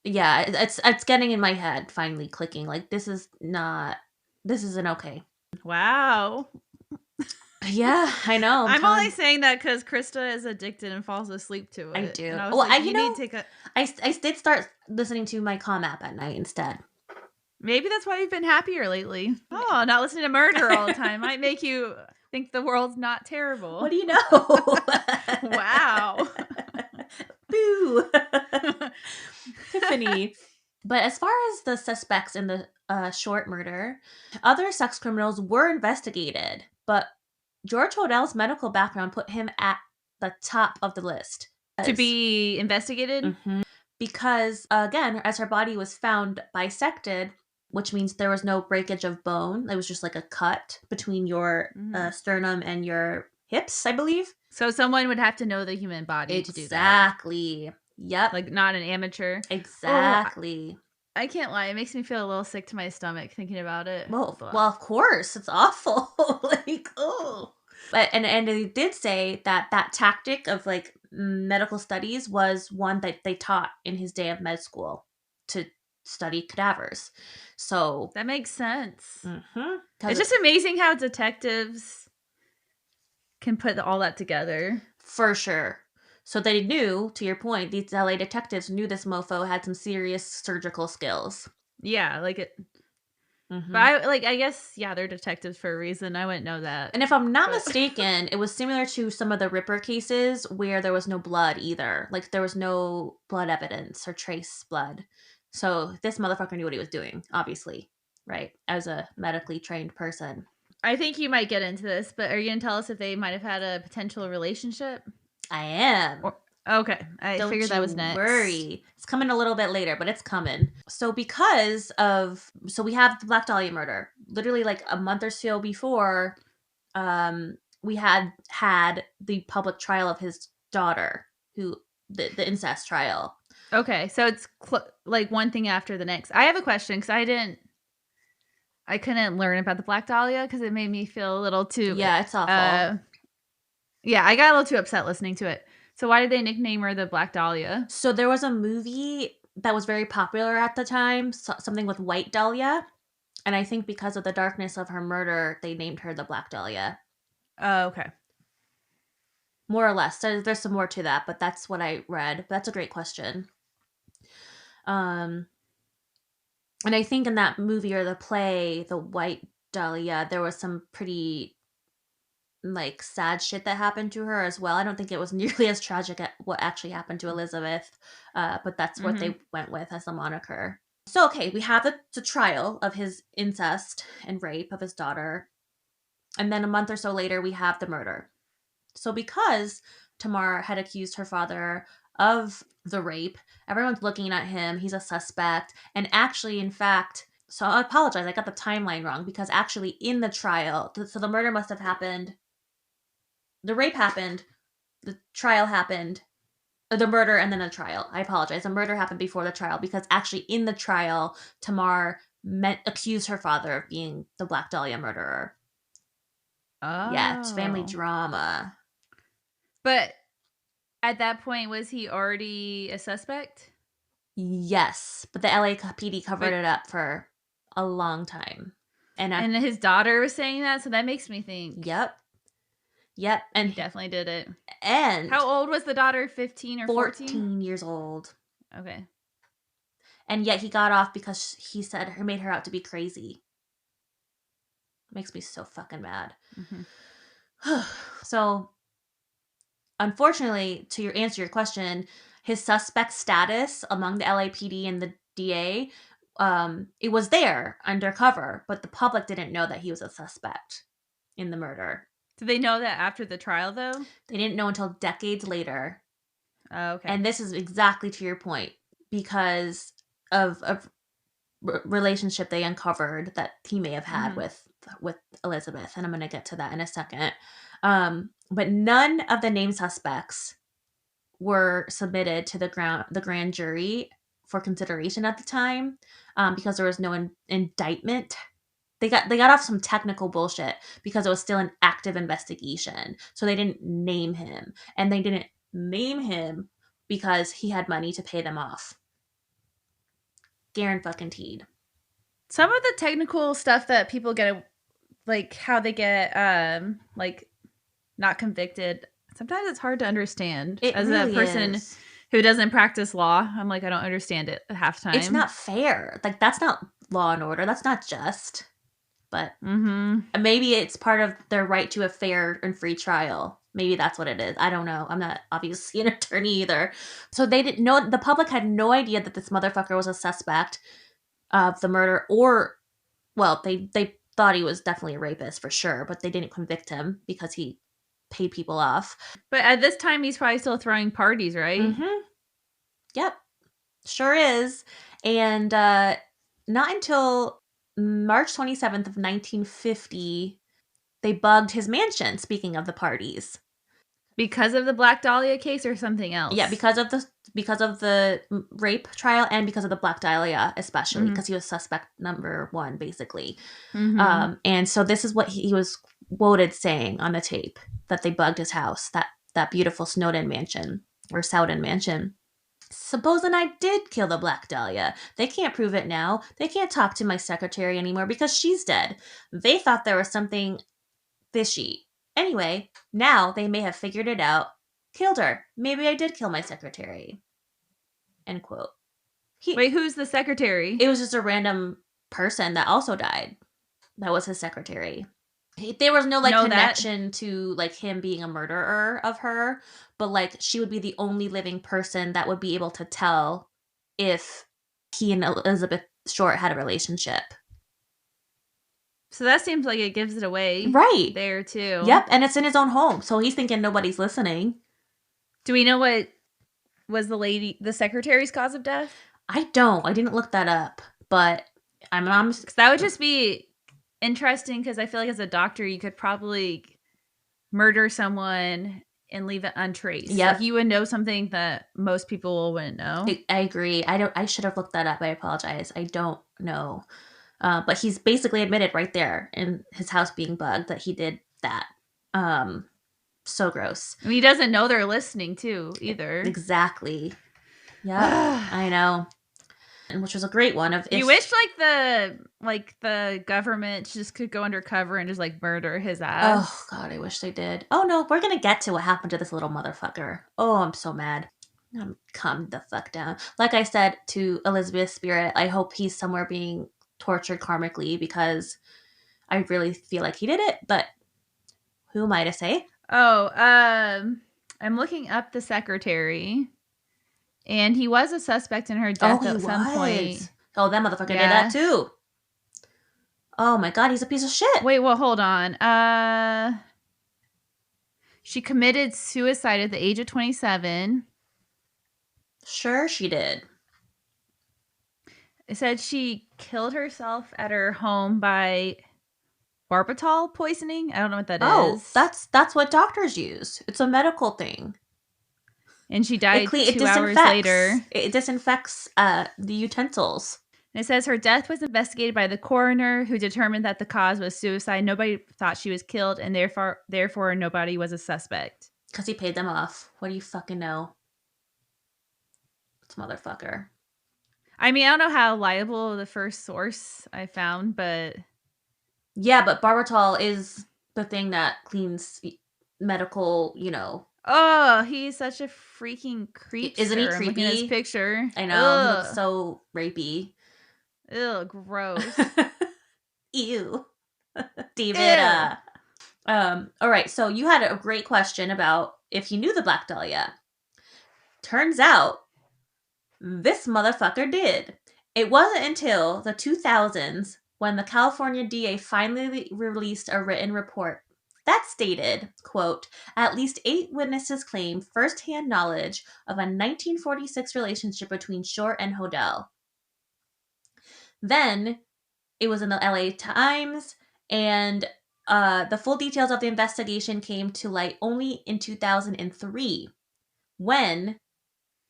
yeah, it's getting in my head, finally clicking. Like, this isn't okay. Wow. Yeah, I know. I'm only saying that because Krista is addicted and falls asleep to it. I do. And I was like, you need to take a... I did start listening to my Calm app at night instead. Maybe that's why you've been happier lately. Oh, not listening to murder all the time might make you think the world's not terrible. What do you know? Wow. Boo. Tiffany. But as far as the suspects in the Short murder, other sex criminals were investigated, but George Hodel's medical background put him at the top of the list. To be investigated? Mm-hmm. Because, again, as her body was found bisected, which means there was no breakage of bone. It was just like a cut between your sternum and your hips, I believe. So someone would have to know the human body to do that. Exactly. Yep. Like not an amateur. Exactly. Oh, I can't lie. It makes me feel a little sick to my stomach thinking about it. Well, of course. It's awful. Like, oh. But and they did say that tactic of like medical studies was one that they taught in his day of med school to study cadavers. So that makes sense. Mm-hmm. It's just amazing how detectives can put all that together. For sure. So they knew, to your point, these LA detectives knew this mofo had some serious surgical skills. Yeah, like it. Mm-hmm. But I guess, yeah, they're detectives for a reason. I wouldn't know that. And if I'm not mistaken, it was similar to some of the Ripper cases where there was no blood either. Like, there was no blood evidence or trace blood. So this motherfucker knew what he was doing, obviously, right? As a medically trained person. I think you might get into this, but are you going to tell us if they might have had a potential relationship? I am. Okay. I figured that was next. Don't worry. It's coming a little bit later, but it's coming. So we have the Black Dahlia murder. Literally like a month or so before, we had the public trial of his daughter, who the incest trial. Okay, so it's like one thing after the next. I have a question because I couldn't learn about the Black Dahlia because it made me feel a little too. Yeah, it's awful. Yeah, I got a little too upset listening to it. So why did they nickname her the Black Dahlia? So there was a movie that was very popular at the time, something with White Dahlia, and I think because of the darkness of her murder, they named her the Black Dahlia. Oh, okay. More or less. There's some more to that, but that's what I read. But that's a great question. And I think in that movie or the play, the White Dahlia, there was some pretty like sad shit that happened to her as well. I don't think it was nearly as tragic at what actually happened to Elizabeth, but that's what they went with as the moniker. So okay, we have the trial of his incest and rape of his daughter, and then a month or so later we have the murder. So because Tamar had accused her father of the rape, everyone's looking at him. He's a suspect, and actually, in fact, so I apologize, I got the timeline wrong, because actually in the trial, so the murder must have happened. The rape happened, the trial happened, the murder, and then the trial. I apologize. The murder happened before the trial because actually in the trial, Tamar accused her father of being the Black Dahlia murderer. Oh. Yeah, it's family drama. But at that point, was he already a suspect? Yes, but the LAPD covered it up for a long time. And his daughter was saying that, so that makes me think. Yep, and he definitely did it. And how old was the daughter? 15 or 14? 14 years old. Okay. And yet he got off because he said he made her out to be crazy. Makes me so fucking mad. Mm-hmm. So, unfortunately, to answer your question, his suspect status among the LAPD and the DA, it was there undercover, but the public didn't know that he was a suspect in the murder. Did they know that after the trial, though? They didn't know until decades later. Oh, okay. And this is exactly to your point, because of a relationship they uncovered that he may have had with Elizabeth, and I'm going to get to that in a second. But none of the named suspects were submitted to the grand jury for consideration at the time, because there was no indictment. They got off some technical bullshit because it was still an active investigation. So they didn't name him. And they didn't name him because he had money to pay them off. Guaranteed. Some of the technical stuff that people get, like how they get like not convicted, sometimes it's hard to understand. As really a person who doesn't practice law, I'm like, I don't understand it at half time. It's not fair. Like, that's not law and order. That's not just. But maybe it's part of their right to a fair and free trial. Maybe that's what it is. I don't know. I'm not obviously an attorney either. So they didn't know. The public had no idea that this motherfucker was a suspect of the murder, or, well, they thought he was definitely a rapist for sure, but they didn't convict him because he paid people off. But at this time, he's probably still throwing parties, right? Mm-hmm. Yep. Sure is. And not until March 27th of 1950, they bugged his mansion, speaking of the parties. Because of the Black Dahlia case or something else? Yeah, because of the rape trial and because of the Black Dahlia, especially, because he was suspect number 1, basically. And so this is what he was quoted saying on the tape, that they bugged his house, that beautiful Snowden mansion, or Sowden mansion. Supposing I did kill the Black Dahlia. They can't prove it now. They can't talk to my secretary anymore because she's dead. They thought there was something fishy. Anyway, now they may have figured it out. Killed her. Maybe I did kill my secretary. End quote. Wait, who's the secretary? It was just a random person that also died. That was his secretary. There was no connection to him being a murderer of her, but she would be the only living person that would be able to tell if he and Elizabeth Short had a relationship. So that seems like it gives it away. Right. There too. Yep, and it's in his own home, so he's thinking nobody's listening. Do we know what was the secretary's cause of death? I don't. I didn't look that up, but I'm because that would just be interesting, because I feel like as a doctor you could probably murder someone and leave it untraced. Yep. Like you would know something that most people wouldn't know. I agree. I should have looked that up. I apologize. I don't know. But he's basically admitted right there in his house being bugged that he did that. So gross. I mean, he doesn't know they're listening too either. Exactly. Yeah, I know. And which was a great one. You wish the government just could go undercover and just like murder his ass. Oh God, I wish they did. Oh no, we're gonna get to what happened to this little motherfucker. Oh, I'm so mad. Calm the fuck down. Like I said to Elizabeth's spirit, I hope he's somewhere being tortured karmically because I really feel like he did it. But who am I to say? Oh, I'm looking up the secretary, and he was a suspect in her death at some point. Oh, that motherfucker did that too. Oh my God, he's a piece of shit. Wait, well, hold on. She committed suicide at the age of 27. Sure, she did. It said she killed herself at her home by barbital poisoning. I don't know what that is. That's what doctors use. It's a medical thing. And she died 2 hours later. It disinfects the utensils. And it says her death was investigated by the coroner, who determined that the cause was suicide. Nobody thought she was killed, and therefore nobody was a suspect. Because he paid them off. What do you fucking know? This motherfucker. I mean, I don't know how liable the first source I found, but... Yeah, but barbital is the thing that cleans medical, Oh, he's such a freaking creep. Isn't he creepy? Looking at his picture. I know. He looks so rapey. Ew, gross. Ew. David. All right, so you had a great question about if he knew the Black Dahlia. Turns out, this motherfucker did. It wasn't until the 2000s when the California DA finally released a written report that stated, quote, at least 8 witnesses claim firsthand knowledge of a 1946 relationship between Short and Hodel. Then it was in the LA Times, and the full details of the investigation came to light only in 2003 when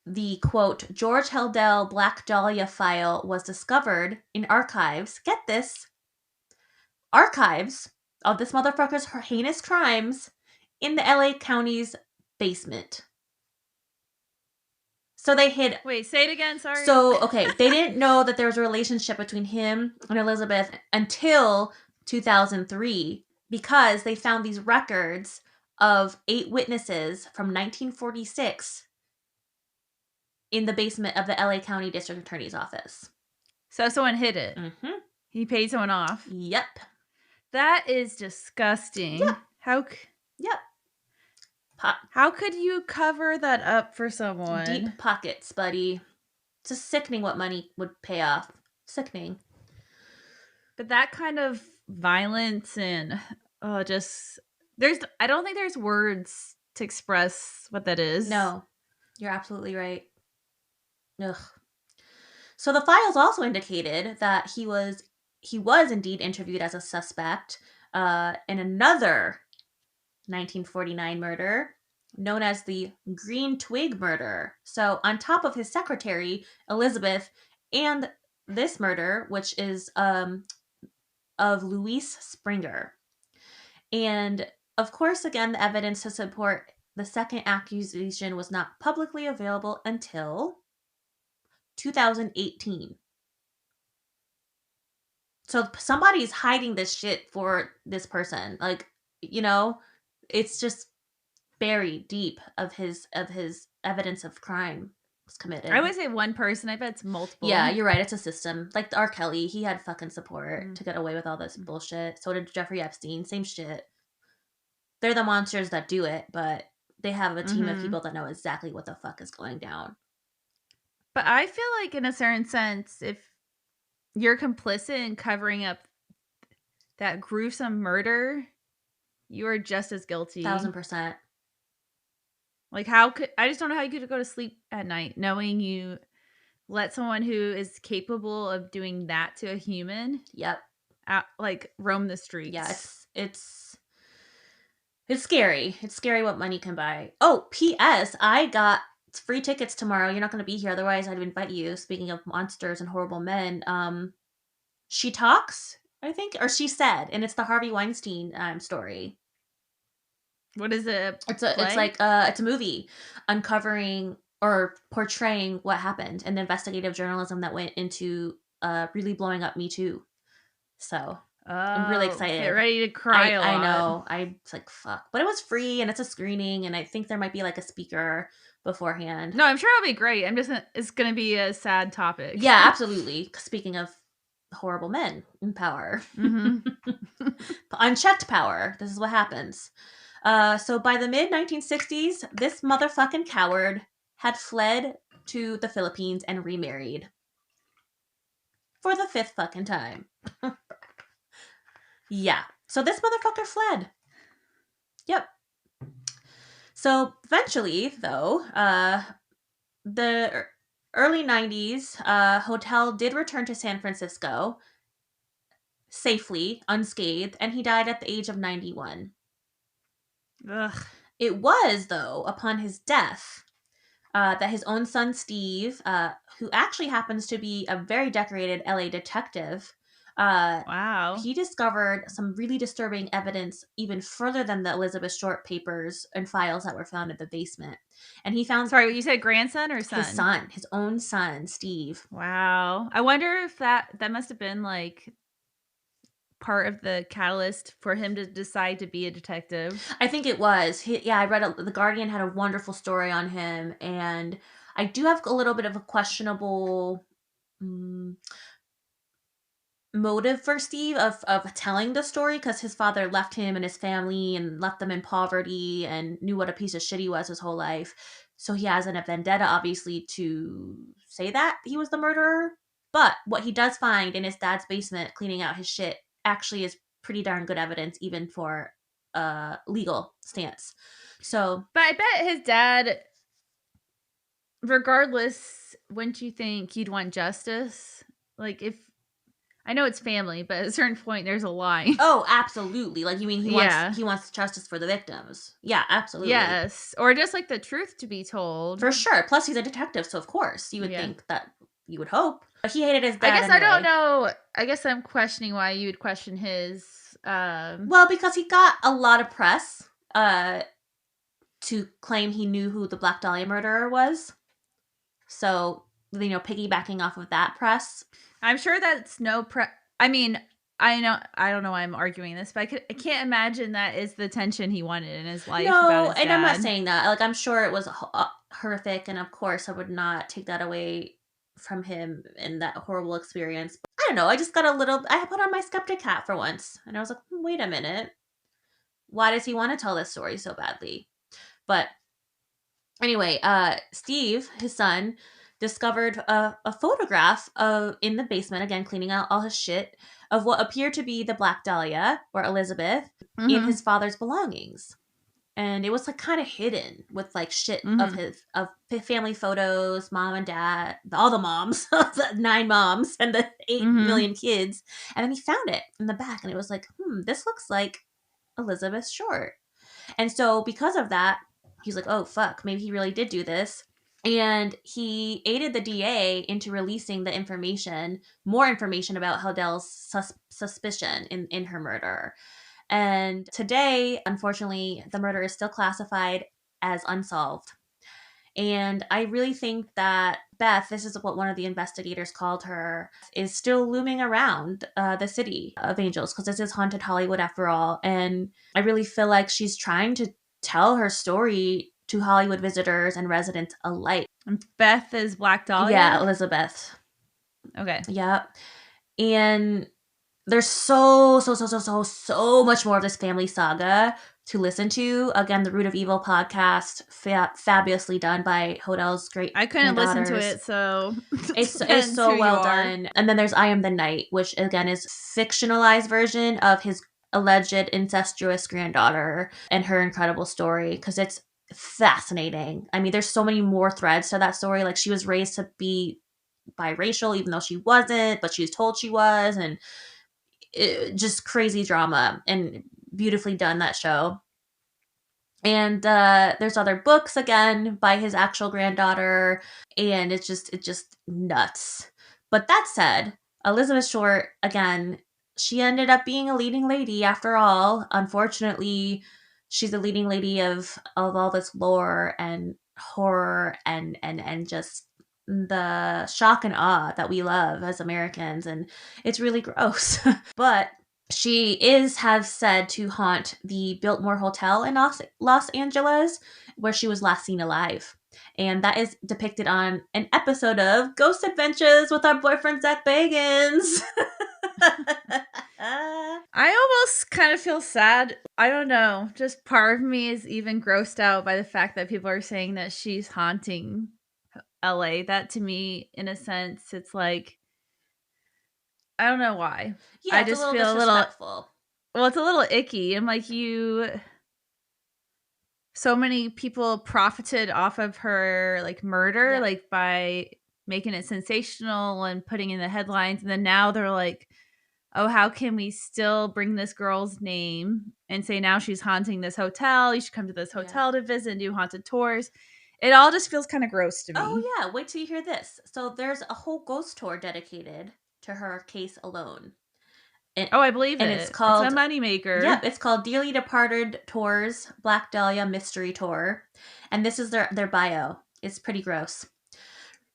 the, quote, George Holdel Black Dahlia file was discovered in archives. Get this. Archives of this motherfucker's heinous crimes in the LA County's basement. So they hid... Wait, say it again, sorry. So, okay, they didn't know that there was a relationship between him and Elizabeth until 2003 because they found these records of 8 witnesses from 1946 in the basement of the LA County District Attorney's office. So someone hid it. Mm-hmm. He paid someone off. Yep. That is disgusting. Yeah. Yep. How could you cover that up for someone? Deep pockets, buddy. It's just sickening what money would pay off. Sickening. But that kind of violence and I don't think there's words to express what that is. No, you're absolutely right. Ugh. So the files also indicated that he was indeed interviewed as a suspect in another 1949 murder known as the Green Twig murder. So on top of his secretary, Elizabeth, and this murder, which is of Luis Springer. And of course, again, the evidence to support the second accusation was not publicly available until 2018. So somebody's hiding this shit for this person. Like, it's just buried deep of his evidence of crime was committed. I would say one person. I bet it's multiple. Yeah, you're right. It's a system. Like R. Kelly, he had fucking support to get away with all this bullshit. So did Jeffrey Epstein. Same shit. They're the monsters that do it, but they have a team of people that know exactly what the fuck is going down. But I feel like in a certain sense, if you're complicit in covering up that gruesome murder, you are just as guilty. 1000%. Like, I just don't know how you could go to sleep at night knowing you let someone who is capable of doing that to a human, yep, roam the streets. Yeah, it's It's scary. It's scary what money can buy. Oh, P.S. I got free tickets tomorrow. You're not going to be here. Otherwise, I'd invite you. Speaking of monsters and horrible men, She Talks, I think, or She Said, and it's the Harvey Weinstein story. What is it? It's a movie uncovering or portraying what happened and the investigative journalism that went into really blowing up Me Too. So I'm really excited. Get ready to cry a lot. I know. I was like, fuck. But it was free and it's a screening and I think there might be like a speaker beforehand. No, I'm sure it'll be great. It's going to be a sad topic. Yeah, absolutely. Speaking of horrible men in power. Mm-hmm. Unchecked power. This is what happens. So by the mid-1960s, this motherfucking coward had fled to the Philippines and remarried. For the 5th fucking time. Yeah. So this motherfucker fled. Yep. So eventually, though, the early 90s, Hodel did return to San Francisco safely, unscathed, and he died at the age of 91. Ugh. It was, though, upon his death that his own son, Steve, who actually happens to be a very decorated LA detective, Wow. he discovered some really disturbing evidence even further than the Elizabeth Short papers and files that were found in the basement. And he found... Sorry, you said grandson or son? His own son, Steve. Wow. I wonder if that must have been like part of the catalyst for him to decide to be a detective. I think it was. I read The Guardian had a wonderful story on him, and I do have a little bit of a questionable motive for Steve of telling the story, because his father left him and his family and left them in poverty and knew what a piece of shit he was his whole life. So he has a vendetta, obviously, to say that he was the murderer. But what he does find in his dad's basement cleaning out his shit actually is pretty darn good evidence, even for legal stance. So, but I bet his dad, regardless, wouldn't you think he'd want justice? Like, if I know it's family, but at a certain point, there's a line. Oh, absolutely. Like, you mean he wants justice for the victims? Yeah, absolutely. Yes, or just like the truth to be told. For sure. Plus, he's a detective, so of course you would think that. You would hope. But he hated his dad. I guess anyway. I don't know. I guess I'm questioning why you would question his. Well, because he got a lot of press to claim he knew who the Black Dahlia murderer was. So, piggybacking off of that press. I'm sure that's no I mean, I don't know why I'm arguing this, but I can't imagine that is the tension he wanted in his life. No, and I'm not saying that. Like, I'm sure it was horrific, and of course I would not take that away from him in that horrible experience. But I don't know. I just got I put on my skeptic hat for once, and I was like, wait a minute. Why does he want to tell this story so badly? But anyway, Steve, his son, discovered a photograph in the basement, again cleaning out all his shit, of what appeared to be the Black Dahlia, or Elizabeth, in his father's belongings. And it was like kind of hidden with like shit of family photos, mom and dad, all the moms, 9 moms and the 8 million kids. And then he found it in the back and it was like, this looks like Elizabeth Short. And so because of that, he's like, oh fuck, maybe he really did do this. And he aided the DA into releasing the information, more information about Hodel's suspicion in her murder. And today, unfortunately, the murder is still classified as unsolved. And I really think that Beth, this is what one of the investigators called her, is still looming around the city of Angels, because this is haunted Hollywood after all. And I really feel like she's trying to tell her story to Hollywood visitors and residents alike. And Beth is Black Dahlia? Yeah, Elizabeth. Okay. Yeah. And there's so much more of this family saga to listen to. Again, the Root of Evil podcast, fabulously done by Hodel's great. I couldn't listen to it, so it's so well done. And then there's I Am the Night, which again is fictionalized version of his alleged incestuous granddaughter and her incredible story, because it's fascinating. I mean, there's so many more threads to that story. Like, she was raised to be biracial even though she wasn't, but she was told she was, and just crazy drama and beautifully done, that show. And there's other books again by his actual granddaughter, and it's just nuts. But that said, Elizabeth Short, again, she ended up being a leading lady after all. Unfortunately, she's a leading lady of all this lore and horror and just the shock and awe that we love as Americans, and it's really gross. But she has said to haunt the Biltmore Hotel in Los Angeles, where she was last seen alive. And that is depicted on an episode of Ghost Adventures with our boyfriend Zach Bagans. I almost kind of feel sad. I don't know. Just part of me is even grossed out by the fact that people are saying that she's haunting LA. That to me, in a sense, it's like, I don't know why. Yeah, I it's just a little feel disrespectful. Well, it's a little icky. I'm like, so many people profited off of her like murder, like by making it sensational and putting in the headlines. And then now they're like, oh, how can we still bring this girl's name and say now she's haunting this hotel? You should come to this hotel to visit and do haunted tours. It all just feels kind of gross to me. Oh, yeah. Wait till you hear this. So there's a whole ghost tour dedicated to her case alone. I believe it. It's called... It's a moneymaker. Yep, it's called Dearly Departed Tours Black Dahlia Mystery Tour. And this is their bio. It's pretty gross.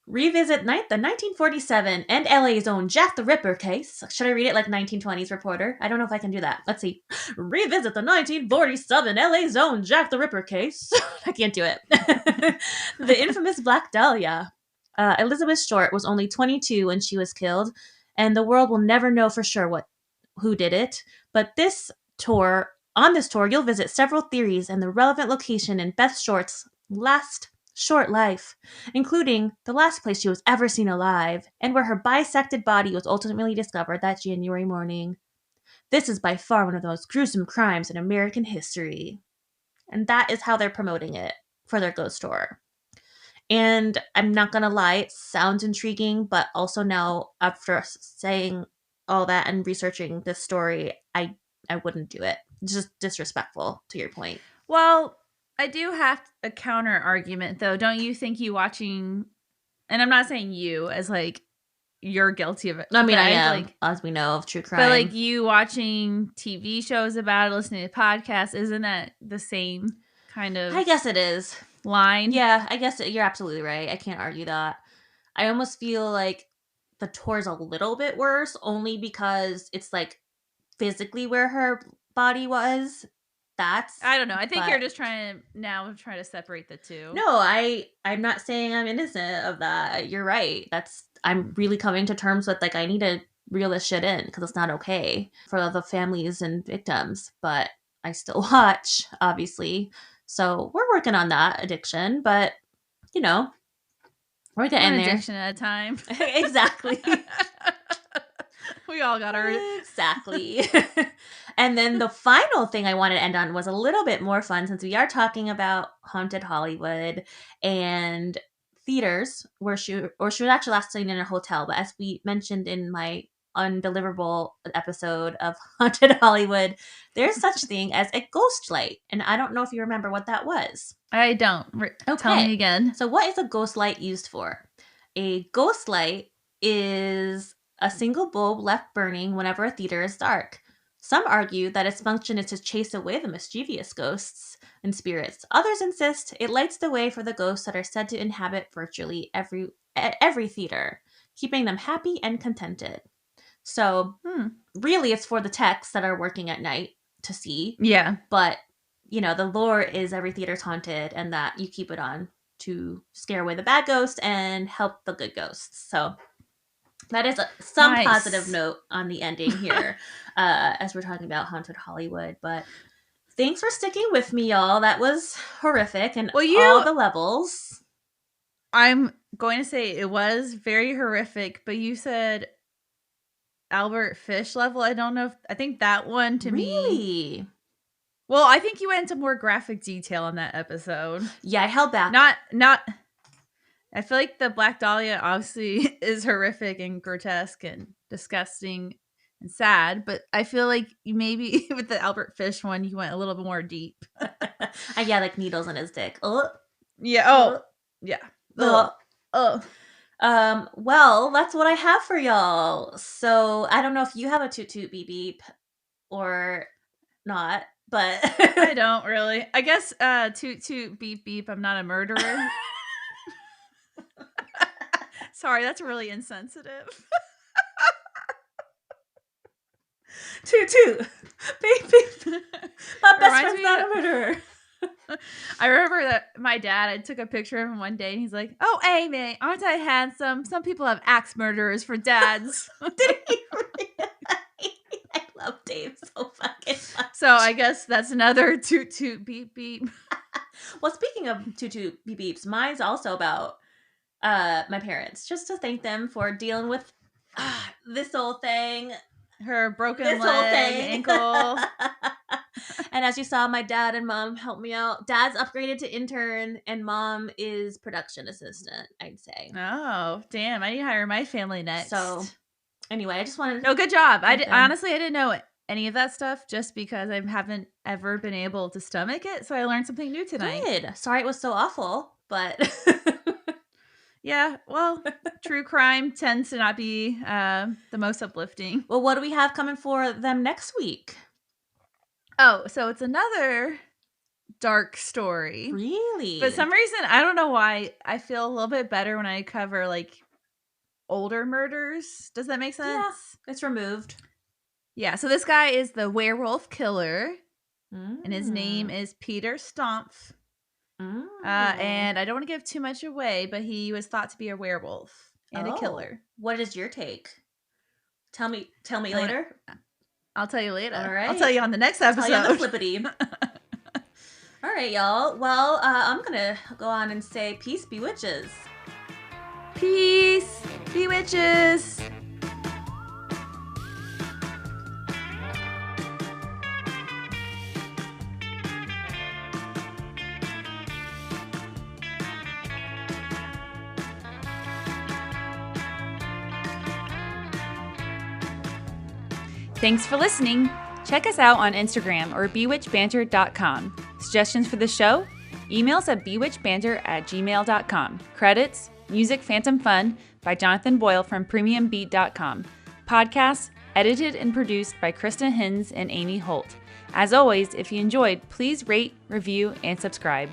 Revisit the 1947 and LA's own Jack the Ripper case. Should I read it like 1920s reporter? I don't know if I can do that. Let's see. Revisit the 1947 LA's own Jack the Ripper case. I can't do it. The infamous Black Dahlia. Elizabeth Short was only 22 when she was killed, and the world will never know for sure who did it. But on this tour, you'll visit several theories and the relevant location in Beth Short's last short life, including the last place she was ever seen alive, and where her bisected body was ultimately discovered that January morning. This is by far one of the most gruesome crimes in American history. And that is how they're promoting it for their ghost tour. And I'm not gonna lie, it sounds intriguing, but also now, after saying all that and researching this story, I wouldn't do it. It's just disrespectful, to your point. Well, I do have a counter argument, though. Don't you think you watching, and I'm not saying you as like you're guilty of it. I mean, I am, like, as we know, of true crime. But like you watching TV shows about it, listening to podcasts, isn't that the same kind of? I guess it is. Line? Yeah, I guess you're absolutely right. I can't argue that. I almost feel like the tour's a little bit worse, only because it's like physically where her body was. I don't know. I think you're just trying to separate the two. No, I'm not saying I'm innocent of that. You're right. I'm really coming to terms with, like, I need to reel this shit in because it's not okay for the families and victims. But I still watch, obviously. So we're working on that addiction, but you know, we're getting there. Addiction at a time. Exactly. We all got our exactly. And then the final thing I wanted to end on was a little bit more fun, since we are talking about haunted Hollywood and theaters where she was actually last seen in a hotel. But as we mentioned in my undeliverable episode of Haunted Hollywood, there's such thing as a ghost light, and I don't know if you remember what that was. I don't. Okay. Tell me again. So what is a ghost light used for? A ghost light is a single bulb left burning whenever a theater is dark. Some argue that its function is to chase away the mischievous ghosts and spirits. Others insist it lights the way for the ghosts that are said to inhabit virtually every theater, keeping them happy and contented. So, really, it's for the techs that are working at night to see. Yeah. But, you know, the lore is every theater's haunted, and that you keep it on to scare away the bad ghosts and help the good ghosts. So that is some positive note on the ending here as we're talking about Haunted Hollywood. But thanks for sticking with me, y'all. That was horrific and all the levels. I'm going to say it was very horrific, but you said Albert Fish level. I don't know I think that one to me. Well, I think you went into more graphic detail on that episode. Yeah, I held back. Not I feel like the Black Dahlia obviously is horrific and grotesque and disgusting and sad, but I feel like you maybe with the Albert Fish one, you went a little bit more deep. Yeah, like needles in his dick. Oh. Yeah. Oh. Yeah. Oh. Oh. Well, that's what I have for y'all. So I don't know if you have a toot toot beep beep or not, but I don't really. I guess toot toot beep beep. I'm not a murderer. Sorry, that's really insensitive. toot toot beep beep. My best friend's not a murderer. I remember that my dad, I took a picture of him one day and he's like, "Oh, Amy, aren't I handsome? Some people have axe murderers for dads." Did he really? I love Dave so fucking much. So I guess that's another toot toot beep beep. Well, speaking of toot toot beep beeps, mine's also about my parents. Just to thank them for dealing with this whole thing. Her broken This leg, whole thing. ankle. And as you saw, my dad and mom helped me out. Dad's upgraded to intern, and mom is production assistant, I'd say. Oh, damn. I need to hire my family next. So, anyway, I just wanted to... No, good job. Honestly, I didn't know any of that stuff just because I haven't ever been able to stomach it. So I learned something new tonight. Good. Sorry it was so awful, but... Yeah, well, true crime tends to not be the most uplifting. Well, what do we have coming for them next week? Oh, so it's another dark story. Really? But for some reason, I don't know why, I feel a little bit better when I cover like older murders. Does that make sense? Yeah, it's removed. Yeah, so this guy is the werewolf killer, and his name is Peter Stompf. And I don't want to give too much away, but he was thought to be a werewolf and a killer. What is your take? Tell me later. I'll tell you later. All right. I'll tell you on the next episode. Tell you on the flippity. All right, y'all. Well, I'm going to go on and say peace, Bewitches. Peace, Bewitches. Thanks for listening. Check us out on Instagram or BewitchedBanter.com. Suggestions for the show? Email us at BewitchedBanter@gmail.com. Credits, music Phantom Fun by Jonathan Boyle from PremiumBeat.com. Podcasts edited and produced by Krista Hins and Amy Holt. As always, if you enjoyed, please rate, review, and subscribe.